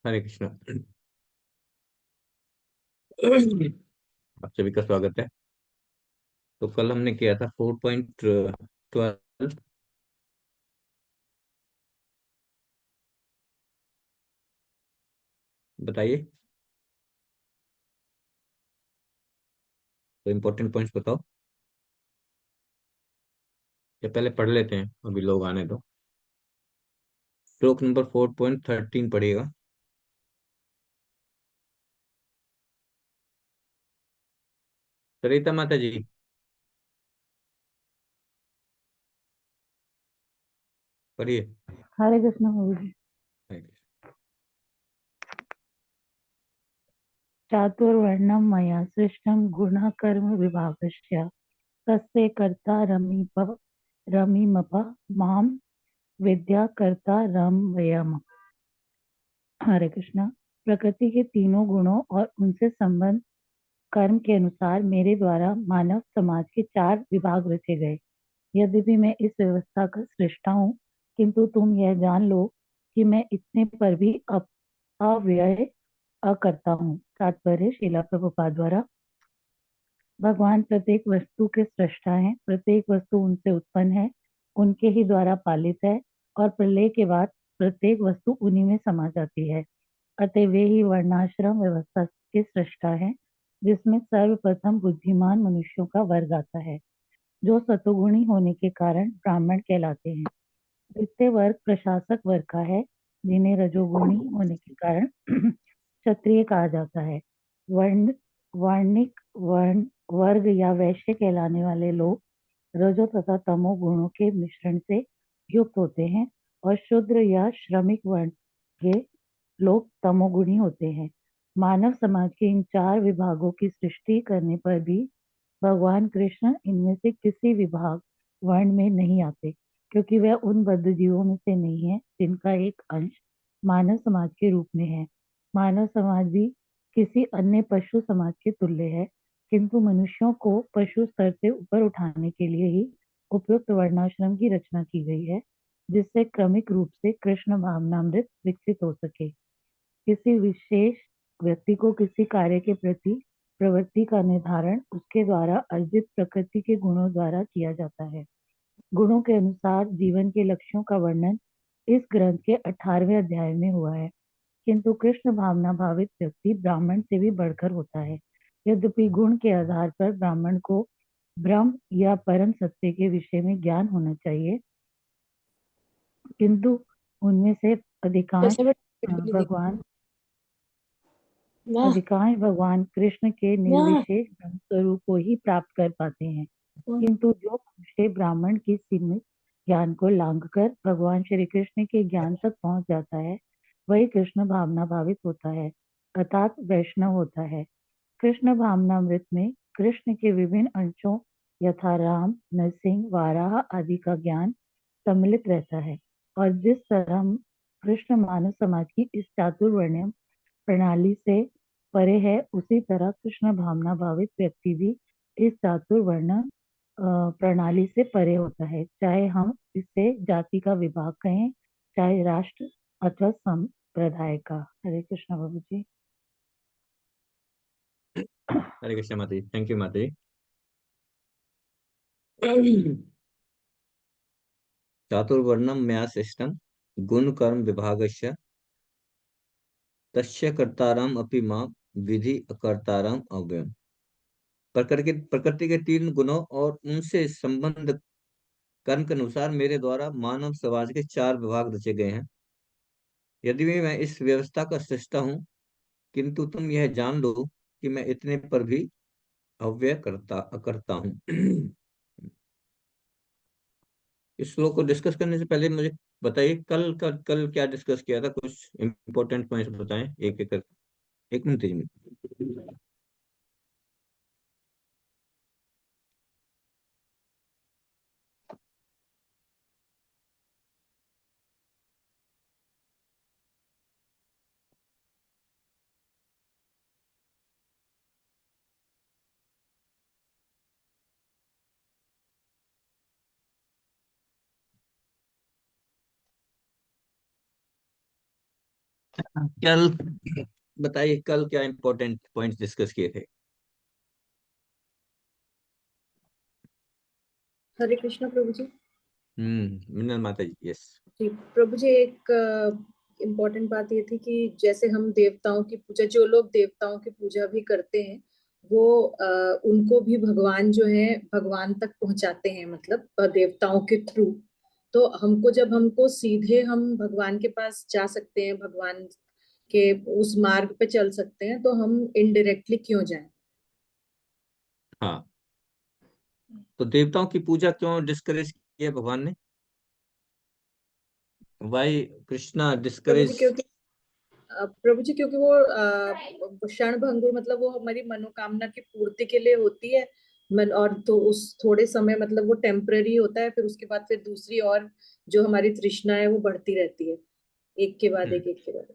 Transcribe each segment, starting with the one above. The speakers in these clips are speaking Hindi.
हरे कृष्णा। आप सभी का स्वागत है। तो कल हमने किया था 4.12। बताइए, तो इम्पोर्टेंट पॉइंट्स बताओ। या पहले पढ़ लेते हैं, अभी लोग आने दो। श्लोक नंबर 4.13 पढ़िएगा। सरिता माता जी, पढ़िए। हरे कृष्ण प्रभु जी। हरे कृष्ण। चातुर्वर्णम मया सृष्टम गुण कर्म विभागस्य तस्य कर्ता रमिमप माम विद्या कर्ता रम वयम। हरे कृष्णा। प्रकृति के तीनों गुणों और उनसे संबंध कर्म के अनुसार मेरे द्वारा मानव समाज के चार विभाग रचे गए। यद्यपि मैं इस व्यवस्था का सृष्टा हूँ, किंतु तुम यह जान लो कि मैं इतने पर भी अव्यय अकर्ता हूँ। तात्पर्य श्रीला प्रभुपाद द्वारा। भगवान प्रत्येक वस्तु के सृष्टा हैं, प्रत्येक वस्तु उनसे उत्पन्न है, उनके ही द्वारा पालित है और प्रलय के बाद प्रत्येक वस्तु उन्हीं में समा जाती है। अतः वे ही वर्णाश्रम व्यवस्था के सृष्टा हैं, जिसमें सर्वप्रथम बुद्धिमान मनुष्यों का वर्ग आता है, जो सतोगुणी होने के कारण ब्राह्मण कहलाते हैं। द्वितीय वर्ग प्रशासक वर्ग का है, जिन्हें रजोगुणी होने के कारण क्षत्रिय कहा जाता है। वर्ण वर्णिक वर्ण वर्ग या वैश्य कहलाने वाले लोग रजो तथा तमो गुणों के मिश्रण से युक्त होते हैं और शूद्र या श्रमिक वर्ण के लोग तमोगुणी होते हैं। मानव समाज के इन चार विभागों की सृष्टि करने पर भी भगवान कृष्ण इनमें से किसी विभाग वर्ण में नहीं आते, क्योंकि वह उन बद्ध जीवों में से नहीं है जिनका एक अंश मानव समाज के रूप में है। मानव समाज भी किसी अन्य पशु समाज के तुल्य है, किंतु मनुष्यों को पशु स्तर से ऊपर उठाने के लिए ही उपयुक्त वर्णाश्रम की रचना की गई है, जिससे क्रमिक रूप से कृष्ण भावनामृत विकसित हो सके। किसी विशेष व्यक्ति को किसी कार्य के प्रति प्रवृत्ति का निर्धारण उसके द्वारा अर्जित प्रकृति के गुणों द्वारा किया जाता है। गुणों के अनुसार जीवन के लक्ष्यों का वर्णन इस ग्रंथ के 18वें अध्याय में हुआ है। किंतु कृष्ण भावना भावित व्यक्ति ब्राह्मण से भी बढ़कर होता है। यद्यपि गुण के आधार पर ब्राह्मण को ब्रह्म या परम सत्य के विषय में ज्ञान होना चाहिए, किंतु उनमें से अधिकांश कैसे भगवान वाह अधिकांश भगवान कृष्ण के वाह। निर्विशेष ब्रह्म स्वरूप को ही प्राप्त कर पाते हैं। किंतु जो मनुष्य ब्राह्मण की सीमित ज्ञान को लांघकर भगवान श्री कृष्ण के ज्ञान तक पहुंच जाता है, वही कृष्ण भावना भावित होता है, अर्थात वैष्णव होता है। कृष्ण भावनामृत में कृष्ण के विभिन्न अंशों यथा राम, नरसिंह, वाराह आदि का ज्ञान सम्मिलित रहता है। और जिस तरह कृष्ण मानव समाज की इस चातुर्वर्ण्य प्रणाली से परे है, उसी तरह कृष्ण भावना भावित व्यक्ति भी इस चातुर्वर्ण प्रणाली से परे होता है, चाहे हम इसे जाति का विभाग कहें, चाहे राष्ट्र अथवा संप्रदाय का। हरे कृष्ण बाबू जी। हरे कृष्णा माता जी, थैंक यू माता जी। चातुर्वर्णम मया सृष्टम गुण कर्म विभागस्य तस्य कर्तारम अपि मां विधि अकर्तारम अव्ययम्। प्रकृति के तीन गुणों और उनसे संबंध कर्म के अनुसार मेरे द्वारा मानव समाज के चार विभाग रचे गए हैं। यदि भी मैं इस व्यवस्था का सृष्टा हूँ, किंतु तुम यह जान लो कि मैं इतने पर भी अव्यय करता हूँ। इस श्लोक को डिस्कस करने से पहले मुझे बताइए, कल क्या डिस्कस किया था। कुछ इंपॉर्टेंट पॉइंट्स बताएं एक एक करके। एक मिनट, 3 मिनट। कल बताइए, कल क्या इंपॉर्टेंट पॉइंट्स डिस्कस किए थे? हरे कृष्णा प्रभु जी। मिनल माता जी, यस। जी प्रभु जी, एक इम्पोर्टेंट बात ये थी कि जैसे हम देवताओं की पूजा, जो लोग देवताओं की पूजा भी करते हैं, वो उनको भी भगवान जो है भगवान तक पहुंचाते हैं, मतलब देवताओं के थ्रू। तो हमको, जब हमको सीधे हम भगवान के पास जा सकते हैं, भगवान के उस मार्ग पे चल सकते हैं, तो हम इनडायरेक्टली क्यों जाएं? हाँ, तो देवताओं की पूजा क्यों डिस्करेज किया भगवान ने? वाई कृष्णा प्रभु जी डिस्करेज? क्योंकि प्रभु जी, क्योंकि वो क्षण भंगुर, मतलब वो हमारी मनोकामना की पूर्ति के लिए होती है। मन, और तो उस थोड़े समय, मतलब वो टेम्पररी होता है, फिर उसके बाद फिर दूसरी और जो हमारी तृष्णा है वो बढ़ती रहती है, एक के बाद हम्म, एक, एक के बाद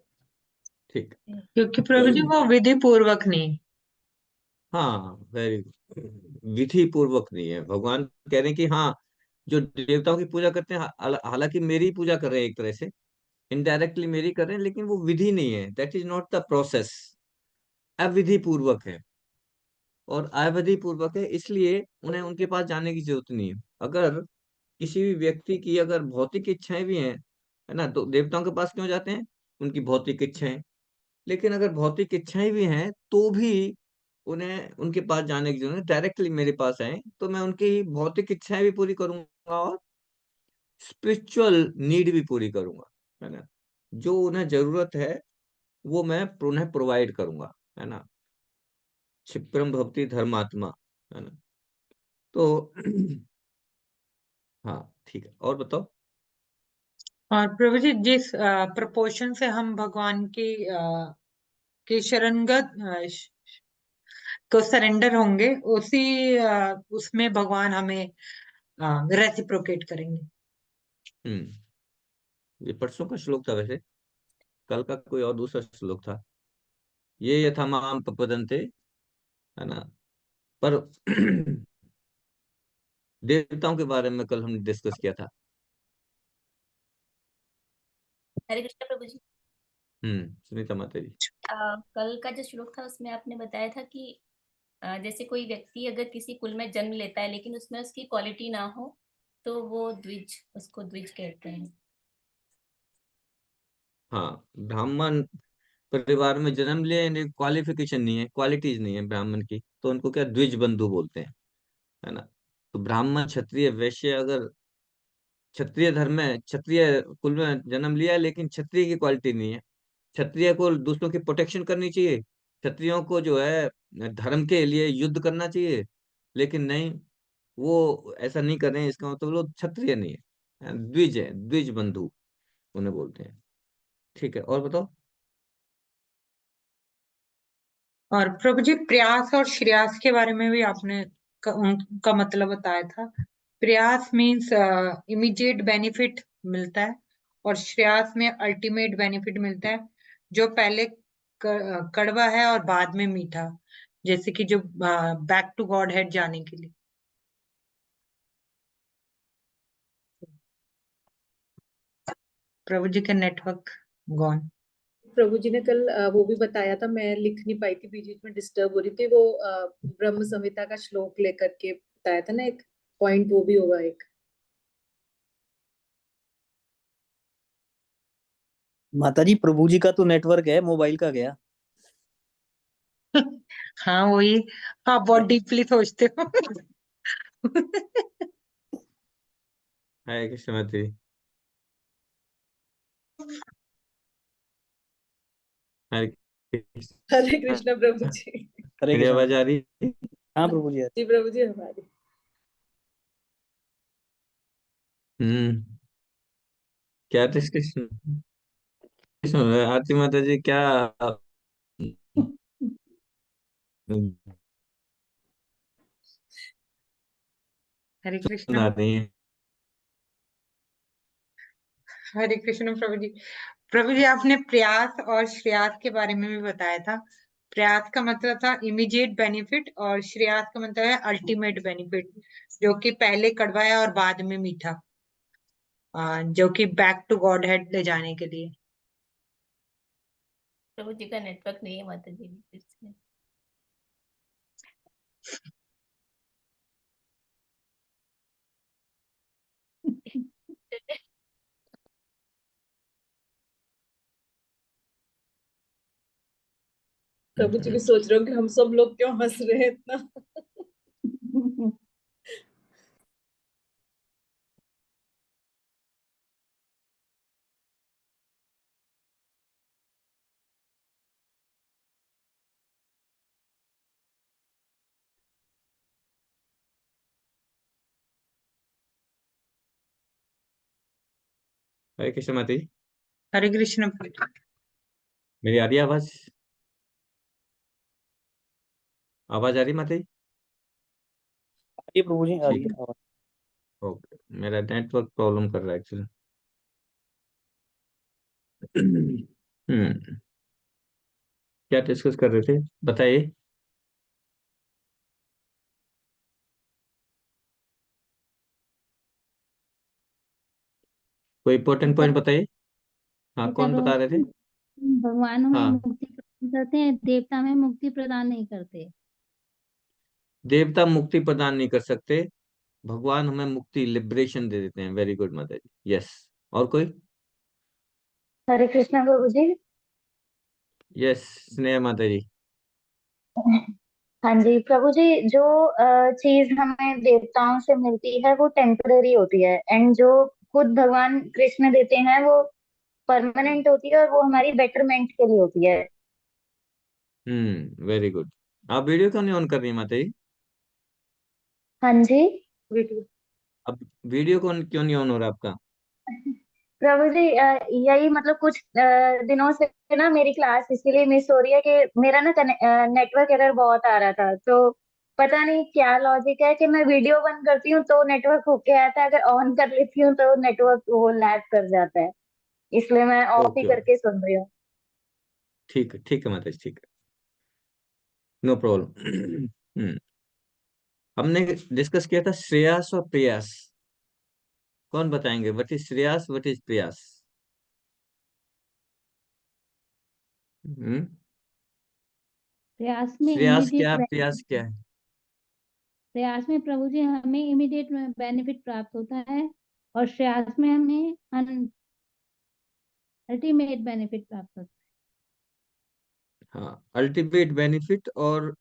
ठीक। क्योंकि प्रभु जी वो विधि पूर्वक नहीं। हाँ, वेरी गुड। विधि पूर्वक नहीं है, भगवान कह रहे हैं कि हाँ, जो देवताओं की पूजा करते हैं, हालांकि मेरी पूजा कर रहे हैं एक तरह से, इनडायरेक्टली मेरी कर रहे हैं, लेकिन वो विधि नहीं है, that is not the process. अविधि पूर्वक है, और अविधि पूर्वक है, इसलिए उन्हें उनके पास जाने की जरूरत नहीं है। अगर किसी भी व्यक्ति की अगर भौतिक इच्छाएं भी हैं, है ना, तो देवताओं के पास क्यों जाते हैं? उनकी भौतिक इच्छाएं। लेकिन अगर भौतिक इच्छाएं भी हैं तो भी उन्हें उनके पास जाने की जरूरत है, डायरेक्टली मेरे पास आए तो मैं उनकी भौतिक इच्छाएं भी पूरी करूंगा और स्पिरिचुअल नीड भी पूरी करूंगा, है ना। जो उन्हें जरूरत है वो मैं उन्हें प्रोवाइड करूंगा, है ना। क्षिप्रम भवति धर्मात्मा, है ना। तो हाँ, ठीक है, और बताओ। और प्रभु जी जिस प्रपोर्शन से हम भगवान की शरणगत को सरेंडर होंगे, उसी उसमें भगवान हमें रेसिप्रोकेट करेंगे। हम्म ये परसों का श्लोक था वैसे, कल का कोई और दूसरा श्लोक था। ये यथा माम प्रपद्यन्ते, है ना। पर देवताओं के बारे में कल हमने डिस्कस किया था। हरे कृष्ण प्रभु जी। सुनीता माता जी। कल का जो श्लोक था उसमें आपने बताया था कि जैसे कोई व्यक्ति अगर किसी कुल में जन्म लेता है लेकिन उसमें उसकी क्वालिटी ना हो, तो वो द्विज, उसको द्विज कहते हैं। हाँ, ब्राह्मण परिवार में जन्म लिया, क्वालिफिकेशन नहीं है, क्वालिटीज नहीं है ब्राह्मण की, तो उनको क्या द्विज बंधु बोलते हैं, है ना। तो ब्राह्मण, क्षत्रिय, वैश्य, अगर क्षत्रिय धर्म में, क्षत्रिय कुल में जन्म लिया है लेकिन क्षत्रिय की क्वालिटी नहीं है, क्षत्रिय को दूसरों की प्रोटेक्शन करनी चाहिए, क्षत्रियों को जो है धर्म के लिए युद्ध करना चाहिए, लेकिन नहीं, वो ऐसा नहीं कर रहे हैं, इसका मतलब वो क्षत्रिय नहीं है, द्विज है, द्विज बंधु उन्हें बोलते हैं। ठीक है, और बताओ। और प्रभु जी प्रयास और श्रेयास के बारे में भी आपने उनका मतलब बताया था। प्रयास मीन्स इमीडिएट बेनिफिट मिलता है, और श्रेयास में अल्टीमेट बेनिफिट मिलता है, जो पहले कड़वा है और बाद में मीठा, जैसे कि जो बैक टू गॉड हेड जाने के लिए। प्रभु जी का नेटवर्क गॉन। प्रभु जी ने कल वो भी बताया था, मैं लिख नहीं पाई थी, बीच बीच में डिस्टर्ब हो रही थी। वो ब्रह्म संहिता का श्लोक लेकर के बताया था ना, एक पॉइंट वो भी होगा एक। माता जी, प्रभु जी का तो नेटवर्क है, मोबाइल का गया। हाँ वही, आप बहुत डीपली सोचते हो। है कृष्ण माता जी। हरे कृष्ण। हरे कृष्णा प्रभु जी। हरे मेरी कृष्ण। आवाज आ रही है? हाँ प्रभु जी। जी प्रभु जी, हमारी हम्म क्या डिस्कशन हो रहा है? आरती माता जी क्या हरे कृष्णा। सुना रही है? हरे कृष्ण प्रभु जी। प्रभु जी आपने प्रयास और श्रेयास के बारे में भी बताया था। प्रयास का मतलब था इमीडिएट बेनिफिट, और श्रेयास का मतलब है अल्टीमेट बेनिफिट, जो कि पहले कड़वा है और बाद में मीठा, जो कि बैक टू गॉड हेड ले जाने के लिए। प्रभु जी का नेटवर्क नहीं है माता जी फिर से। प्रभु जी भी सोच रहे हो कि हम सब लोग क्यों हंस रहे हैं इतना। हरे कृष्ण माता जी। हरे कृष्ण। मेरी आ रही है आवाज? आवाज आ रही है माता जी? ये प्रभु जी आ रही ठीक है आवाज। है, ओके। मेरा नेटवर्क प्रॉब्लम कर रहा है एक्चुअली। क्या डिस्कस कर रहे थे बताइए। कोई इंपॉर्टेंट गीता पॉइंट बताइए। हाँ, गीता कौन बता रहे थे? प्रभु भगवान हमें हाँ, मुक्ति प्रदान करते हैं, देवता हमें मुक्ति प्रदान नहीं करते। देवता मुक्ति प्रदान नहीं कर सकते, भगवान हमें मुक्ति लिबरेशन दे देते हैं। वेरी गुड माता जी, यस। और कोई? हरे कृष्णा प्रभु जी। यस, स्नेह माता जी। हाँ जी प्रभु जी, जो चीज हमें देवताओं से मिलती है वो टेम्पररी होती है, एंड जो खुद भगवान कृष्ण देते हैं वो परमानेंट होती है, और वो हमारी बेटरमेंट के लिए होती है। Very good. आप वीडियो क्यों नहीं ऑन कर रही माता जी? हाँ जी अब वीडियो क्यों नहीं ऑन हो रहा आपका? प्रभु जी, यही मतलब कुछ दिनों से ना मेरी क्लास इसीलिए मिस हो रही है कि मेरा ना नेटवर्क एरर बहुत आ रहा था, तो पता नहीं क्या लॉजिक है कि मैं वीडियो बंद करती हूँ तो नेटवर्क होके आता है, अगर ऑन कर लेती हूँ तो नेटवर्क वो लैग कर जाता है, इसलिए मैं ऑफ ही ओके ओके, करके सुन रही हूँ। ठीक है माता जी, ठीक है, नो प्रॉब्लम। हमने डिस्कस किया था श्रेयस और प्रयास। कौन बताएंगे what is shreyas, what is प्रयास? हम्म प्रयास में श्रेयस इमीडिएट क्या, प्रयास क्या है? प्रयास में प्रभु जी हमें इमीडिएट बेनिफिट प्राप्त होता है, और श्रेयास में हमें अल्टीमेट बेनिफिट प्राप्त होता हाँ, अल्टीमेट बेनिफिट और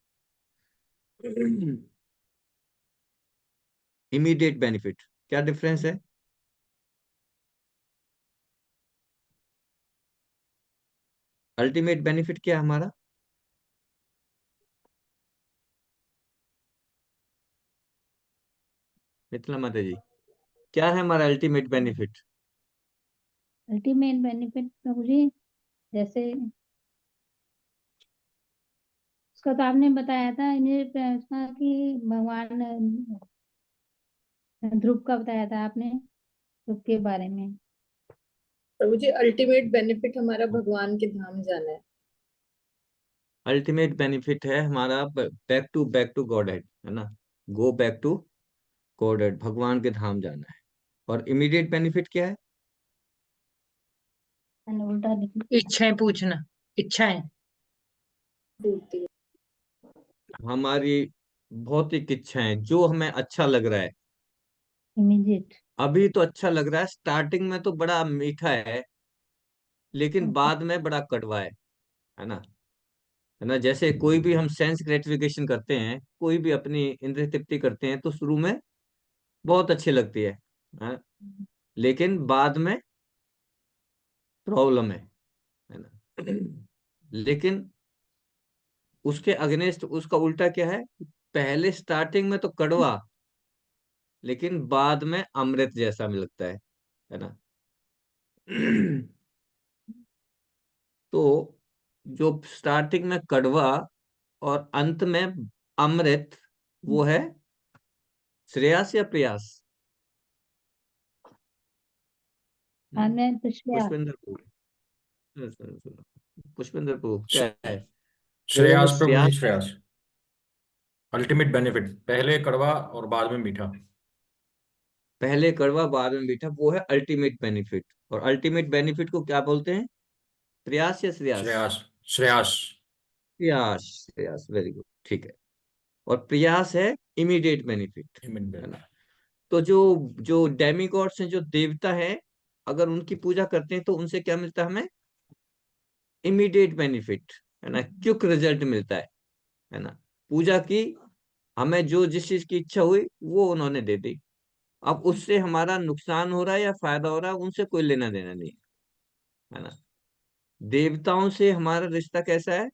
इमीडिएट बेनिफिट, क्या डिफरेंस है? अल्टीमेट बेनिफिट क्या है हमारा? मिथिला माता जी, क्या है हमारा अल्टीमेट बेनिफिट? है। अल्टीमेट बेनिफिट प्रभु जी जैसे उसका तो आपने बताया था, इन्हें उसका कि भगवान ध्रुव का बताया था आपने, ध्रुव के बारे में। प्रभु जी अल्टीमेट बेनिफिट हमारा भगवान के धाम जाना है। अल्टीमेट बेनिफिट है हमारा बैक टू गॉड है ना, गो बैक टू गॉड, भगवान के धाम जाना है। और इमीडिएट बेनिफिट क्या है? मैंने उल्टा लिख इच्छाएं पूछना, इच्छाएं। पूर्ति। हमारी भौतिक इच्छाएं, जो हमें अच्छा लग रहा है। इमीडिएट। अभी तो अच्छा लग रहा है, स्टार्टिंग में तो बड़ा मीठा है, लेकिन बाद में बड़ा कड़वा है ना। है ना, जैसे कोई भी हम सेंस ग्रेटिफिकेशन करते हैं, कोई भी अपनी इंद्रिय तृप्ति करते हैं, तो शुरू में बहुत अच्छी लगती है? लेकिन बाद में प्रॉब्लम है ना। लेकिन उसके अगेंस्ट उसका उल्टा क्या है? पहले स्टार्टिंग में तो कड़वा, लेकिन बाद में अमृत जैसा भी लगता है ना। तो जो स्टार्टिंग में कड़वा और अंत में अमृत, वो है श्रेयस या प्रयास? हम्म, आनंद श्रेया। पुष्पेंद्र को, सुनो, सुनो, सुनो। पुष्पेंद्र को क्या श- है? श्रेयास प्रभु जी, श्रेयस श्रेयास। अल्टीमेट बेनिफिट, पहले कड़वा और बाद में मीठा। पहले कड़वा बाद में मीठा, वो है अल्टीमेट बेनिफिट। और अल्टीमेट बेनिफिट को क्या बोलते हैं? प्रयास या श्रेयस? श्रेयास। श्रेयास। प्रयास, प्रयास, वेरी गुड, ठीक है। और प्रयास है इमीडिएट बेनिफिट, है ना। तो जो जो डेमिगॉड्स हैं, जो देवता हैं, अगर उनकी पूजा करते हैं तो उनसे क्या मिलता है हमें? इमीडिएट बेनिफिट, है ना, क्विक रिजल्ट मिलता है ना। पूजा की, हमें जो जिस चीज की इच्छा हुई वो उन्होंने दे दी। अब उससे हमारा नुकसान हो रहा है या फायदा हो रहा है, उनसे कोई लेना देना नहीं है ना। देवताओं से हमारा रिश्ता कैसा है?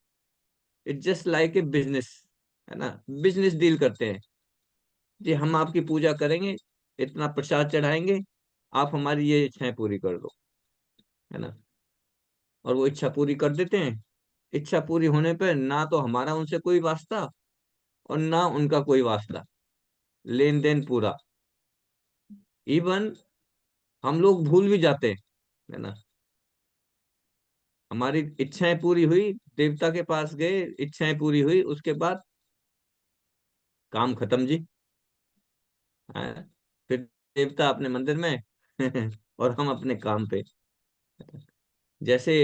It's just like a business, है ना। बिजनेस डील करते हैं जी, हम आपकी पूजा करेंगे, इतना प्रसाद चढ़ाएंगे, आप हमारी ये इच्छाएं पूरी कर दो, है ना। और वो इच्छा पूरी कर देते हैं। इच्छा पूरी होने पर ना तो हमारा उनसे कोई वास्ता और ना उनका कोई वास्ता, लेन देन पूरा। इवन हम लोग भूल भी जाते हैं, है ना। हमारी इच्छाएं पूरी हुई, देवता के पास गए, इच्छाएं पूरी हुई, उसके बाद काम खत्म जी। हाँ, फिर देवता अपने मंदिर में और हम अपने काम पे। जैसे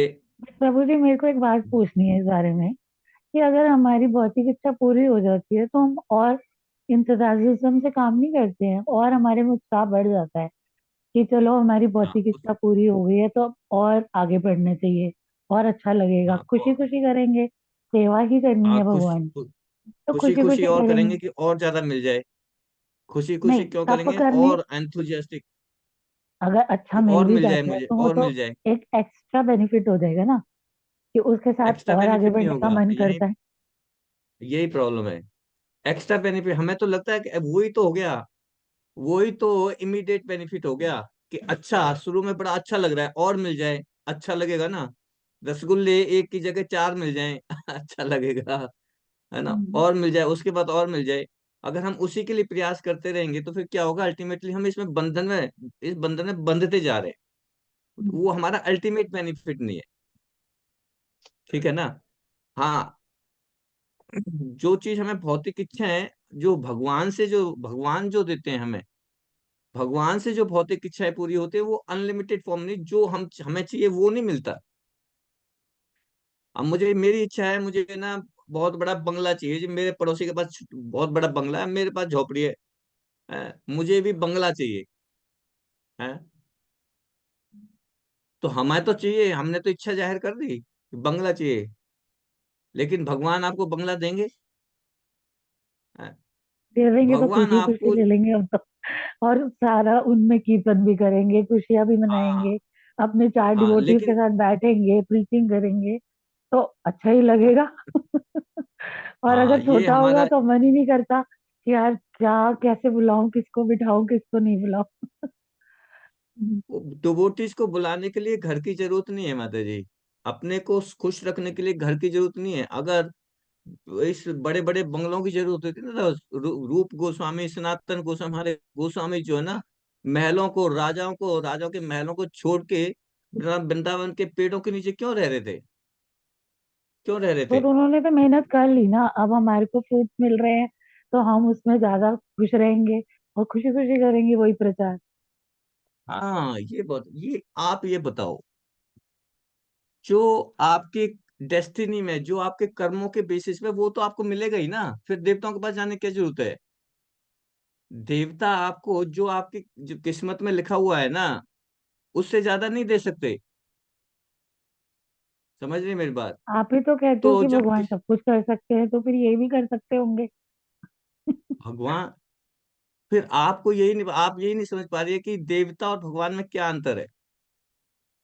प्रभु जी, मेरे को एक बात पूछनी है इस बारे में कि अगर हमारी भौतिक इच्छा पूरी हो जाती है तो हम और इंतजारिज्म से काम नहीं करते हैं और हमारे में उत्साह बढ़ जाता है कि चलो हमारी हाँ भौतिक इच्छा पूरी हो गई है तो अब और आगे बढ़ना चाहिए और अच्छा लगेगा, हाँ खुशी खुशी करेंगे, सेवा ही करनी हाँ है भगवान की, तो खुशी खुशी खुशी खुशी और करेंगे। करेंगे कि और ज्यादा मिल जाए। खुशी खुशी नहीं, क्यों तप करेंगे? करने, और एंथुजियास्टिक, अगर अच्छा कि मिल और भी मिल जाए जाता है मुझे, तो वो और तो मिल जाए। एक एक्स्ट्रा बेनिफिट हो जाएगा ना, कि उसके साथ एक्स्ट्रा और आगे बेनिफिट नहीं बढ़ने का होगा, मन यही करता है। यही प्रॉब्लम है। एक्स्ट्रा बेनिफिट हमें तो लगता है कि अब वही तो हो गया, वही तो इमीडिएट बेनिफिट हो गया, कि अच्छा शुरू में बड़ा अच्छा लग रहा है, और मिल जाए, अच्छा लगेगा ना। रसगुल्ले एक की जगह चार मिल जाएं अच्छा लगेगा, है ना। हम्म। और मिल जाए, उसके बाद और मिल जाए। अगर हम उसी के लिए प्रयास करते रहेंगे तो फिर क्या होगा? अल्टीमेटली हम इसमें बंधन में, इस बंधन में बंधते जा रहे हैं। हम्म। वो हमारा अल्टीमेट बेनिफिट नहीं है, ठीक है ना। हाँ, जो चीज हमें भौतिक इच्छा है, जो भगवान जो देते हैं हमें, भगवान से जो भौतिक इच्छाएं पूरी होती है वो अनलिमिटेड फॉर्म नहीं, जो हम हमें चाहिए वो नहीं मिलता। अब मुझे, मेरी इच्छा है, मुझे ना बहुत बड़ा बंगला चाहिए जी, मेरे पड़ोसी के पास बहुत बड़ा बंगला है, मेरे पास झोपड़ी है, मुझे भी बंगला चाहिए, है। तो हमें तो चाहिए, हमने तो इच्छा जाहिर कर दी कि बंगला चाहिए, लेकिन भगवान आपको बंगला देंगे? है? दे देंगे तो भगवान खुशी खुशी आपको, ले लेंगे हम तो, और सारा उनमें कीर्तन भी करेंगे, खुशियां भी हाँ मनाएंगे, अपने चार हाँ, डिवोटीज के लेकिन साथ बैठेंगे, प्रीचिंग करेंगे, तो अच्छा ही लगेगा। और हाँ, अगर ये छोटा होगा हमारा, तो मन ही नहीं करता कि यार क्या, कैसे बुलाऊं, किसको बिठाऊं, किसको नहीं बुलाऊं। डिवोटीज को बुलाने के लिए घर की जरूरत नहीं है माता जी। अपने को खुश रखने के लिए घर की जरूरत नहीं है। अगर इस बड़े बड़े बंगलों की जरूरत होती है ना, तो रूप गोस्वामी, सनातन गोस्वामी, हमारे गोस्वामी जो है ना, महलों को, राजाओं के महलों को छोड़ के वृंदावन के पेड़ों के नीचे क्यों रह रहे थे? क्यों रह रहे तो थे? उन्होंने तो मेहनत कर ली ना, अब हमारे को फ्रूट मिल रहे हैं तो हम उसमें ज्यादा खुश रहेंगे और खुशी खुशी करेंगे वही प्रचार। हाँ, ये आप ये बताओ, जो आपके डेस्टिनी में, जो आपके कर्मों के बेसिस पे, वो तो आपको मिलेगा ही ना, फिर देवताओं के पास जाने की क्या जरूरत है? देवता आपको जो आपकी जो किस्मत में लिखा हुआ है ना, उससे ज्यादा नहीं दे सकते। समझ रहे मेरी बात? आप ही तो कहते हो तो कि जब भगवान सब कुछ कर सकते हैं, तो फिर ये भी कर सकते होंगे। भगवान, फिर आपको यही नहीं, आप यही नहीं समझ पा रही है कि देवता और भगवान में क्या अंतर है।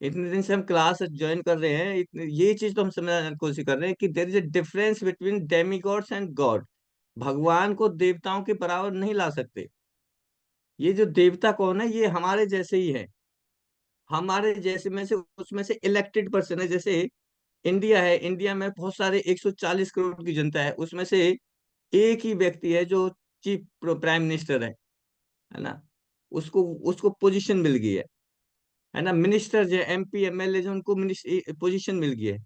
इतने दिन से हम क्लास ज्वाइन कर रहे हैं, इतने ये चीज तो हम समझने की कोशिश कर रहे हैं कि there is a difference between demigods and God. भगवान को देवताओं के बराबर नहीं ला सकते। ये जो देवता कौन है? ये हमारे जैसे ही है, हमारे जैसे में से, उसमें से इलेक्टेड पर्सन है। जैसे इंडिया है, इंडिया में बहुत सारे 140 करोड़ की जनता है, उसमें से एक ही व्यक्ति है जो चीफ प्राइम मिनिस्टर है ना। उसको उसको पोजीशन मिल गई है ना। मिनिस्टर जो एमपी एमएलए जो, उनको पोजीशन मिल गई है।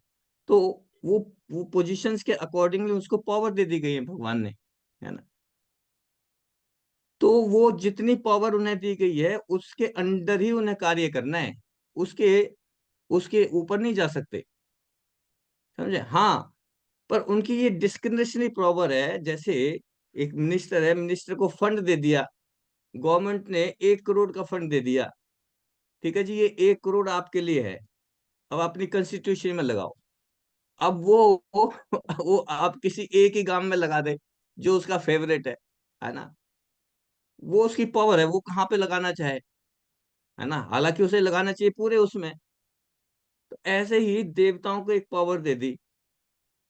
तो वो वो पोजीशंस के अकॉर्डिंगली उसको पावर दे दी गई है भगवान ने, है ना। तो वो जितनी पावर उन्हें दी गई है उसके अंडर ही उन्हें कार्य करना है, उसके उसके ऊपर नहीं जा सकते। समझे? हाँ, पर उनकी ये डिस्क्रिशनरी पावर है। जैसे एक मिनिस्टर है, मिनिस्टर को फंड दे दिया, गवर्नमेंट ने 1 करोड़ का फंड दे दिया, ठीक है जी, ये 1 करोड़ आपके लिए है, अब अपनी कंस्टिट्यूशन में लगाओ। अब वो आप किसी एक ही गांव में लगा दे जो उसका फेवरेट है ना, वो उसकी पावर है, वो कहाँ पे लगाना चाहे, है ना, हालांकि उसे लगाना चाहिए पूरे उसमें। तो ऐसे ही देवताओं को एक पावर दे दी।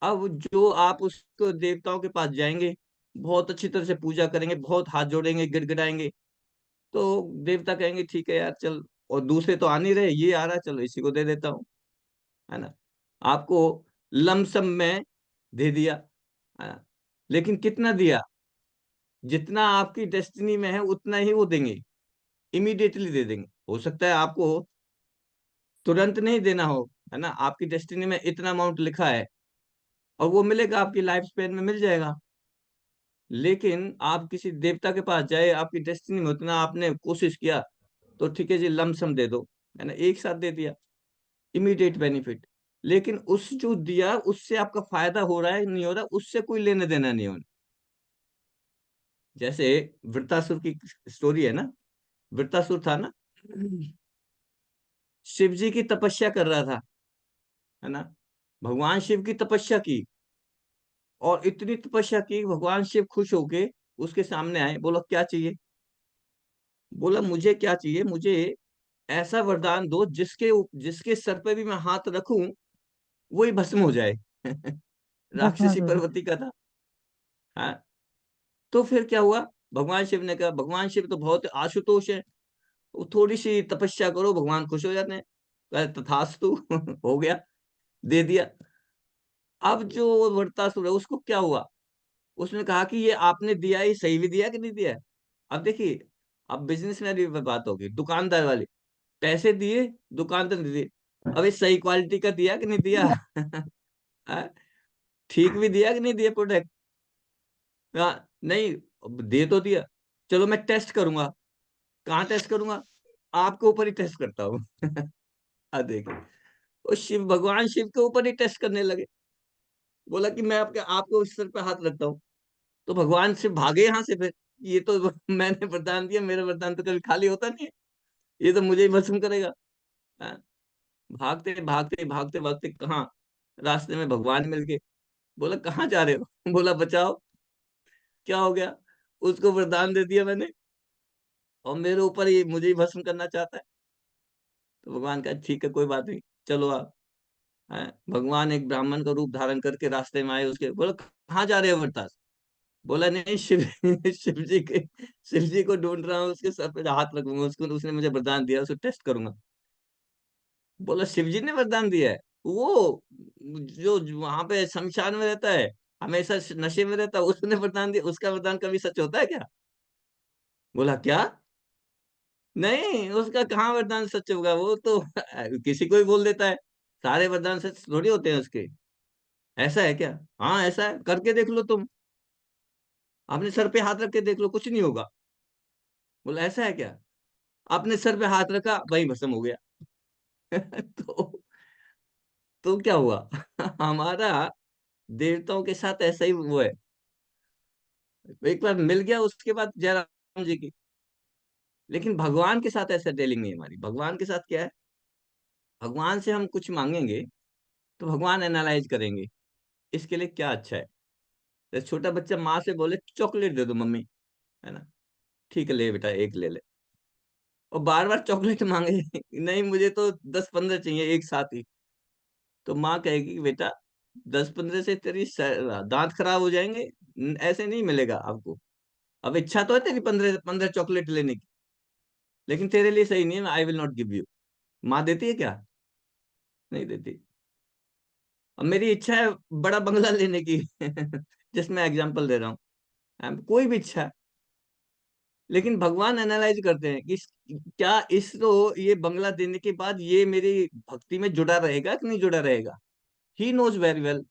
अब जो आप उसको देवताओं के पास जाएंगे, बहुत अच्छी तरह से पूजा करेंगे, बहुत हाथ जोड़ेंगे, गिड़गिड़ाएंगे, तो देवता कहेंगे ठीक है यार चल, और दूसरे तो आ नहीं रहे, ये आ रहा है, चलो इसी को दे देता हूँ, है ना। आपको लमसम में दे दिया, है ना, लेकिन कितना दिया? जितना आपकी डेस्टिनी में है उतना ही वो देंगे, इमीडिएटली दे देंगे। हो सकता है आपको तुरंत नहीं देना हो, है ना, आपकी डेस्टिनी में इतना अमाउंट लिखा है और वो मिलेगा, आपकी लाइफ स्पेन में मिल जाएगा। लेकिन आप किसी देवता के पास जाए, आपकी डेस्टिनी में उतना आपने कोशिश किया, तो ठीक है जी लमसम दे दो, है ना, एक साथ दे दिया, इमीडिएट बेनिफिट। लेकिन उस जो दिया उससे आपका फायदा हो रहा है नहीं हो रहा, उससे कोई लेने देना नहीं होना। जैसे वृत्तासुर की स्टोरी है ना, वृत्तासुर था ना, शिव जी की तपस्या कर रहा था, है ना, भगवान शिव की तपस्या की, और इतनी तपस्या की भगवान शिव खुश होके उसके सामने आए, बोला क्या चाहिए? बोला मुझे क्या चाहिए, मुझे ऐसा वरदान दो जिसके जिसके सर पे भी मैं हाथ रखूं वही भस्म हो जाए। राक्षसी भस्मासुर। पार्वती का था। हाँ, तो फिर क्या हुआ? भगवान शिव ने कहा, भगवान शिव तो बहुत आशुतोष है, वो थोड़ी सी तपस्या करो भगवान खुश हो जाते हैं। कहा, तथास्तु। हो गया, दे दिया। अब जो वृत्तासुर है उसको क्या हुआ? उसने कहा कि ये आपने दिया, ये सही भी दिया कि नहीं दिया? अब देखिए, अब बिजनेस में बात होगी, दुकानदार वाली, पैसे दिए, दुकानदार ने दिए, अब ये सही क्वालिटी का दिया कि नहीं दिया? हाँ, ठीक भी दिया कि नहीं दिया प्रोडक्ट? हाँ, नहीं, अब दे तो दिया, चलो मैं टेस्ट करूंगा। कहाँ टेस्ट करूंगा? आपके ऊपर ही टेस्ट करता हूँ। देखिए, वो शिव, भगवान शिव के ऊपर ही टेस्ट करने लगे। बोला कि मैं आपको इस सर पे हाथ रखता हूँ, तो भगवान शिव भागे यहाँ से फिर। ये तो मैंने वरदान दिया, मेरा वरदान तो कभी खाली होता नहीं है, ये तो मुझे ही भस्म करेगा। हाँ, भागते भागते भागते भागते कहाँ, रास्ते में भगवान मिल गए। बोला कहाँ जा रहे हो? बोला बचाओ। क्या हो गया? उसको वरदान दे दिया मैंने, और मेरे ऊपर ये मुझे ही भस्म करना चाहता है। तो भगवान का ठीक है कोई बात नहीं, चलो आप। हैं? भगवान एक ब्राह्मण का रूप धारण करके रास्ते में आए उसके, बोला कहाँ जा रहे हो वरदास? बोला नहीं, शिव शिव जी के, शिव जी को ढूंढ रहा हूँ, उसके सर पे हाथ रखूंगा, उसको, उसने मुझे वरदान दिया, उसको टेस्ट करूंगा। बोला शिव जी ने वरदान दिया है? वो जो वहां पे शमशान में रहता है, हमेशा नशे में रहता है, उसने वरदान दिया? उसका वरदान कभी सच होता है क्या? बोला क्या? नहीं, उसका कहाँ वरदान सच होगा, वो तो किसी को भी बोल देता है, सारे वरदान सच थोड़ी होते हैं उसके। ऐसा है क्या? हाँ ऐसा है, करके देख लो तुम, अपने सर पे हाथ रख के देख लो, कुछ नहीं होगा। बोला ऐसा है क्या? आपने सर पे हाथ रखा, वही भस्म हो गया। तो क्या हुआ? हमारा देवताओं के साथ ऐसा ही वो है, एक बार मिल गया उसके बाद जयराम जी की। लेकिन भगवान के साथ ऐसा डीलिंग नहीं है हमारी। भगवान के साथ क्या है, भगवान से हम कुछ मांगेंगे तो भगवान एनालाइज करेंगे इसके लिए क्या अच्छा है। जैसे छोटा बच्चा माँ से बोले चॉकलेट दे दो मम्मी, है ना, ठीक है ले बेटा एक ले ले, और बार बार चॉकलेट मांगे, नहीं मुझे तो 10-15 चाहिए एक साथ ही, तो माँ कहेगी कि बेटा 10-15 से तेरी दांत खराब हो जाएंगे, ऐसे नहीं मिलेगा आपको। अब इच्छा तो है तेरी 15-15 चॉकलेट लेने की, लेकिन तेरे लिए सही नहीं है, I will not give you. माँ देती है क्या? नहीं देती। अब मेरी इच्छा है बड़ा बंगला लेने की, जिसमें एग्जांपल दे रहा हूँ, कोई भी इच्छा है, लेकिन भगवान एनालाइज करते हैं कि क्या इसको ये बंगला देने के बाद ये मेरी भक्ति में जुड़ा रहेगा कि नहीं जुड़ा रहेगा। ही नोज वेरी वेल,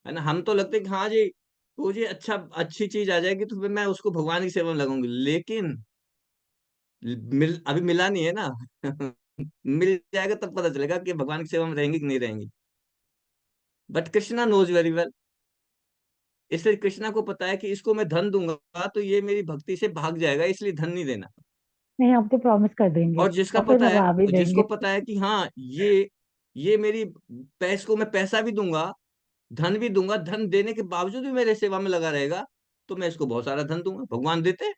है ना। हम तो लगते हैं कि हाँ जी, मुझे अच्छा अच्छी चीज आ जाएगी तो फिर मैं उसको भगवान की सेवा में लगाऊंगी, लेकिन अभी मिला नहीं है ना। मिल जाएगा तब पता चलेगा कि भगवान की सेवा में रहेंगी कि नहीं रहेंगी। But Krishna knows very well. इसलिए कृष्णा को पता है कि इसको मैं धन दूंगा तो ये मेरी भक्ति से भाग जाएगा, इसलिए धन नहीं देना। नहीं, हम तो प्रॉमिस कर देंगे और जिसका और फिर पता है, भगवा भी और देंगे। जिसको पता है कि हाँ ये मेरी पैस को मैं पैसा भी दूंगा, धन भी दूंगा, धन देने के बावजूद भी मेरे सेवा में लगा रहेगा, तो मैं इसको बहुत सारा धन दूंगा। भगवान देते हैं।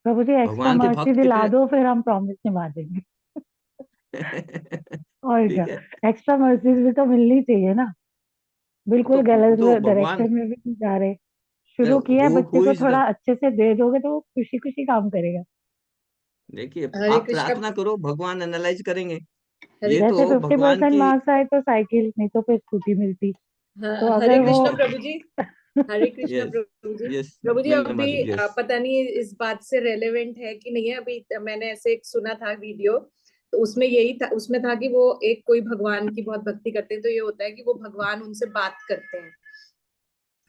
प्रभु जी एक्स्ट्रा भगवान के मर्सी भक्त दिला कितने। दो, फिर हम प्रॉमिस निभा देंगे। और क्या, ठीक है। एक्स्ट्रा मर्सीज भी तो मिलनी चाहिए ना। बिल्कुल गलत तो भगवान, डायरेक्शन में भी नहीं जा रहे। शुरू किया है, हु बच्चे को इज द, थोड़ा अच्छे से दे दोगे तो वो खुशी खुशी काम करेगा। देखिए हरे आप कृष्णा। प्रार्थना करो, भगवान एनालाइज करेंगे। हरे ये जैसे तो भगवान 50% की। मार्क्स आए तो साइकिल, नहीं तो फिर स्कूटी मिलती। तो हरे अगर वो कृष्णा प्रभु जी। हरे कृष्णा यस, प्रभु जी। यस प्रभु जी मिल अभी माधव, यस। पता नहीं इस बात से रेलेवेंट है कि नहीं है, अभी मैंने ऐसे एक सुना था वीडियो, तो उसमें यही था, उसमें था कि वो एक कोई भगवान की बहुत भक्ति करते हैं, तो ये होता है कि वो भगवान उनसे बात करते हैं।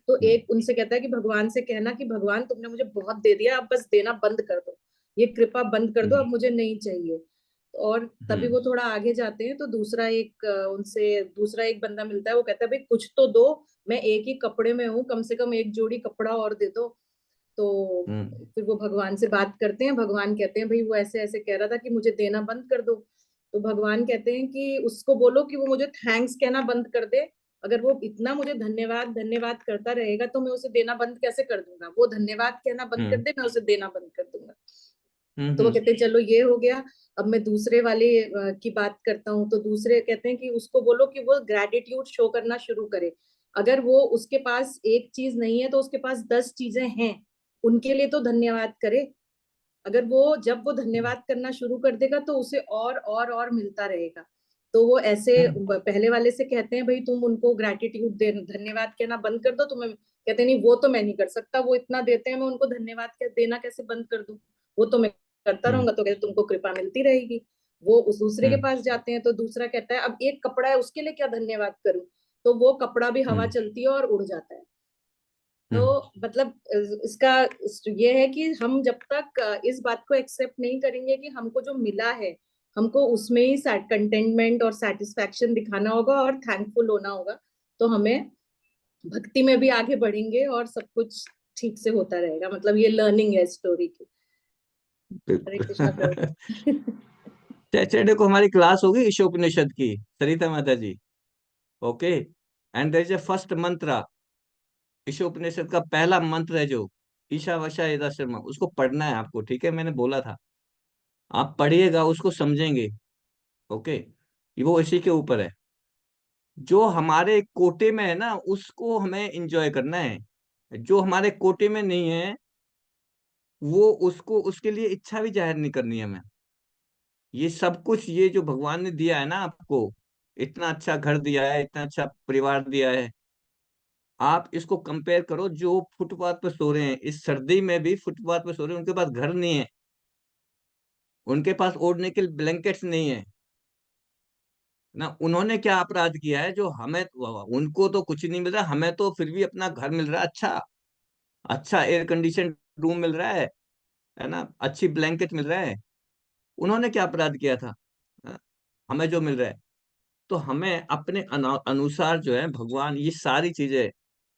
तो एक उनसे कहता है कि भगवान से कहना कि भगवान तुमने मुझे बहुत दे दिया, अब बस देना बंद कर दो, ये कृपा बंद कर दो, अब मुझे नहीं चाहिए। और तभी वो थोड़ा आगे जाते हैं तो दूसरा एक उनसे दूसरा एक बंदा मिलता है, वो कहता है भाई कुछ तो दो, मैं एक ही कपड़े में हूँ, कम से कम एक जोड़ी कपड़ा और दे दो। तो फिर वो भगवान से बात करते हैं, भगवान कहते हैं भाई वो ऐसे ऐसे कह रहा था कि मुझे देना बंद कर दो। तो भगवान कहते हैं कि उसको बोलो कि वो मुझे थैंक्स कहना बंद कर दे, अगर वो इतना मुझे धन्यवाद धन्यवाद करता रहेगा तो मैं उसे देना बंद कैसे कर दूंगा, वो धन्यवाद कहना बंद कर दे, मैं उसे देना बंद कर दूंगा। तो वो कहते हैं चलो ये हो गया, अब मैं दूसरे वाले की बात करता हूँ। तो दूसरे कहते हैं कि उसको बोलो कि वो ग्रेटिट्यूड शो करना शुरू करे, अगर वो उसके पास एक चीज नहीं है तो उसके पास 10 चीजें हैं, उनके लिए तो धन्यवाद करे। अगर वो जब वो धन्यवाद करना शुरू कर देगा तो उसे और मिलता रहेगा। तो वो ऐसे पहले वाले से कहते हैं भाई तुम उनको ग्रेटिट्यूड दे धन्यवाद कहना बंद कर दो, तुम्हें कहते नहीं वो तो मैं नहीं कर सकता, वो इतना देते हैं, मैं उनको धन्यवाद देना कैसे बंद कर दूं, वो तो मैं करता रहूंगा, तो कहते तुमको कृपा मिलती रहेगी। वो उस दूसरे के पास जाते हैं तो दूसरा कहता है अब एक कपड़ा है उसके लिए क्या धन्यवाद करूं, तो वो कपड़ा भी हवा चलती है और उड़ जाता है। तो मतलब इसका ये है कि हम जब तक इस बात को एक्सेप्ट नहीं करेंगे कि हमको जो मिला है, हमको उसमें ही कंटेनमेंट और सेटिस्फैक्शन दिखाना होगा और थैंकफुल होना होगा, तो हमें भक्ति में भी आगे बढ़ेंगे और सब कुछ ठीक से होता रहेगा। मतलब ये लर्निंग है स्टोरी की। हरे कृष्णा प्रभु। सैटरडे को हमारी क्लास होगी ईशोपनिषद की, सरिता माता ji. Okay. And there is a first mantra, Ishopanishad का पहला मंत्र है जो ईशा वशा यदा शर्मा, उसको पढ़ना है आपको, ठीक है, मैंने बोला था। आप पढ़िएगा, उसको समझेंगे। ओके। वो इसी के ऊपर है। जो हमारे कोटे में है ना उसको हमें एंजॉय करना है, जो हमारे कोटे में नहीं है वो उसको उसके लिए इच्छा भी जाहिर नहीं करनी है हमें। ये सब कुछ ये जो भगवान ने दिया है ना आपको, इतना अच्छा घर दिया है, इतना अच्छा परिवार दिया है, आप इसको कंपेयर करो जो फुटपाथ पर सो रहे हैं, इस सर्दी में भी फुटपाथ पर सो रहे हैं, उनके पास घर नहीं है, उनके पास ओढ़ने के ब्लैंकेट्स नहीं है ना। उन्होंने क्या अपराध किया है जो हमें, उनको तो कुछ नहीं मिल रहा, हमें तो फिर भी अपना घर मिल रहा है, अच्छा अच्छा एयर कंडीशन रूम मिल रहा है ना, अच्छी ब्लैंकेट मिल रहा है। उन्होंने क्या अपराध किया था, है ना? हमें जो मिल रहा है, तो हमें अपने अनुसार जो है भगवान ये सारी चीजें,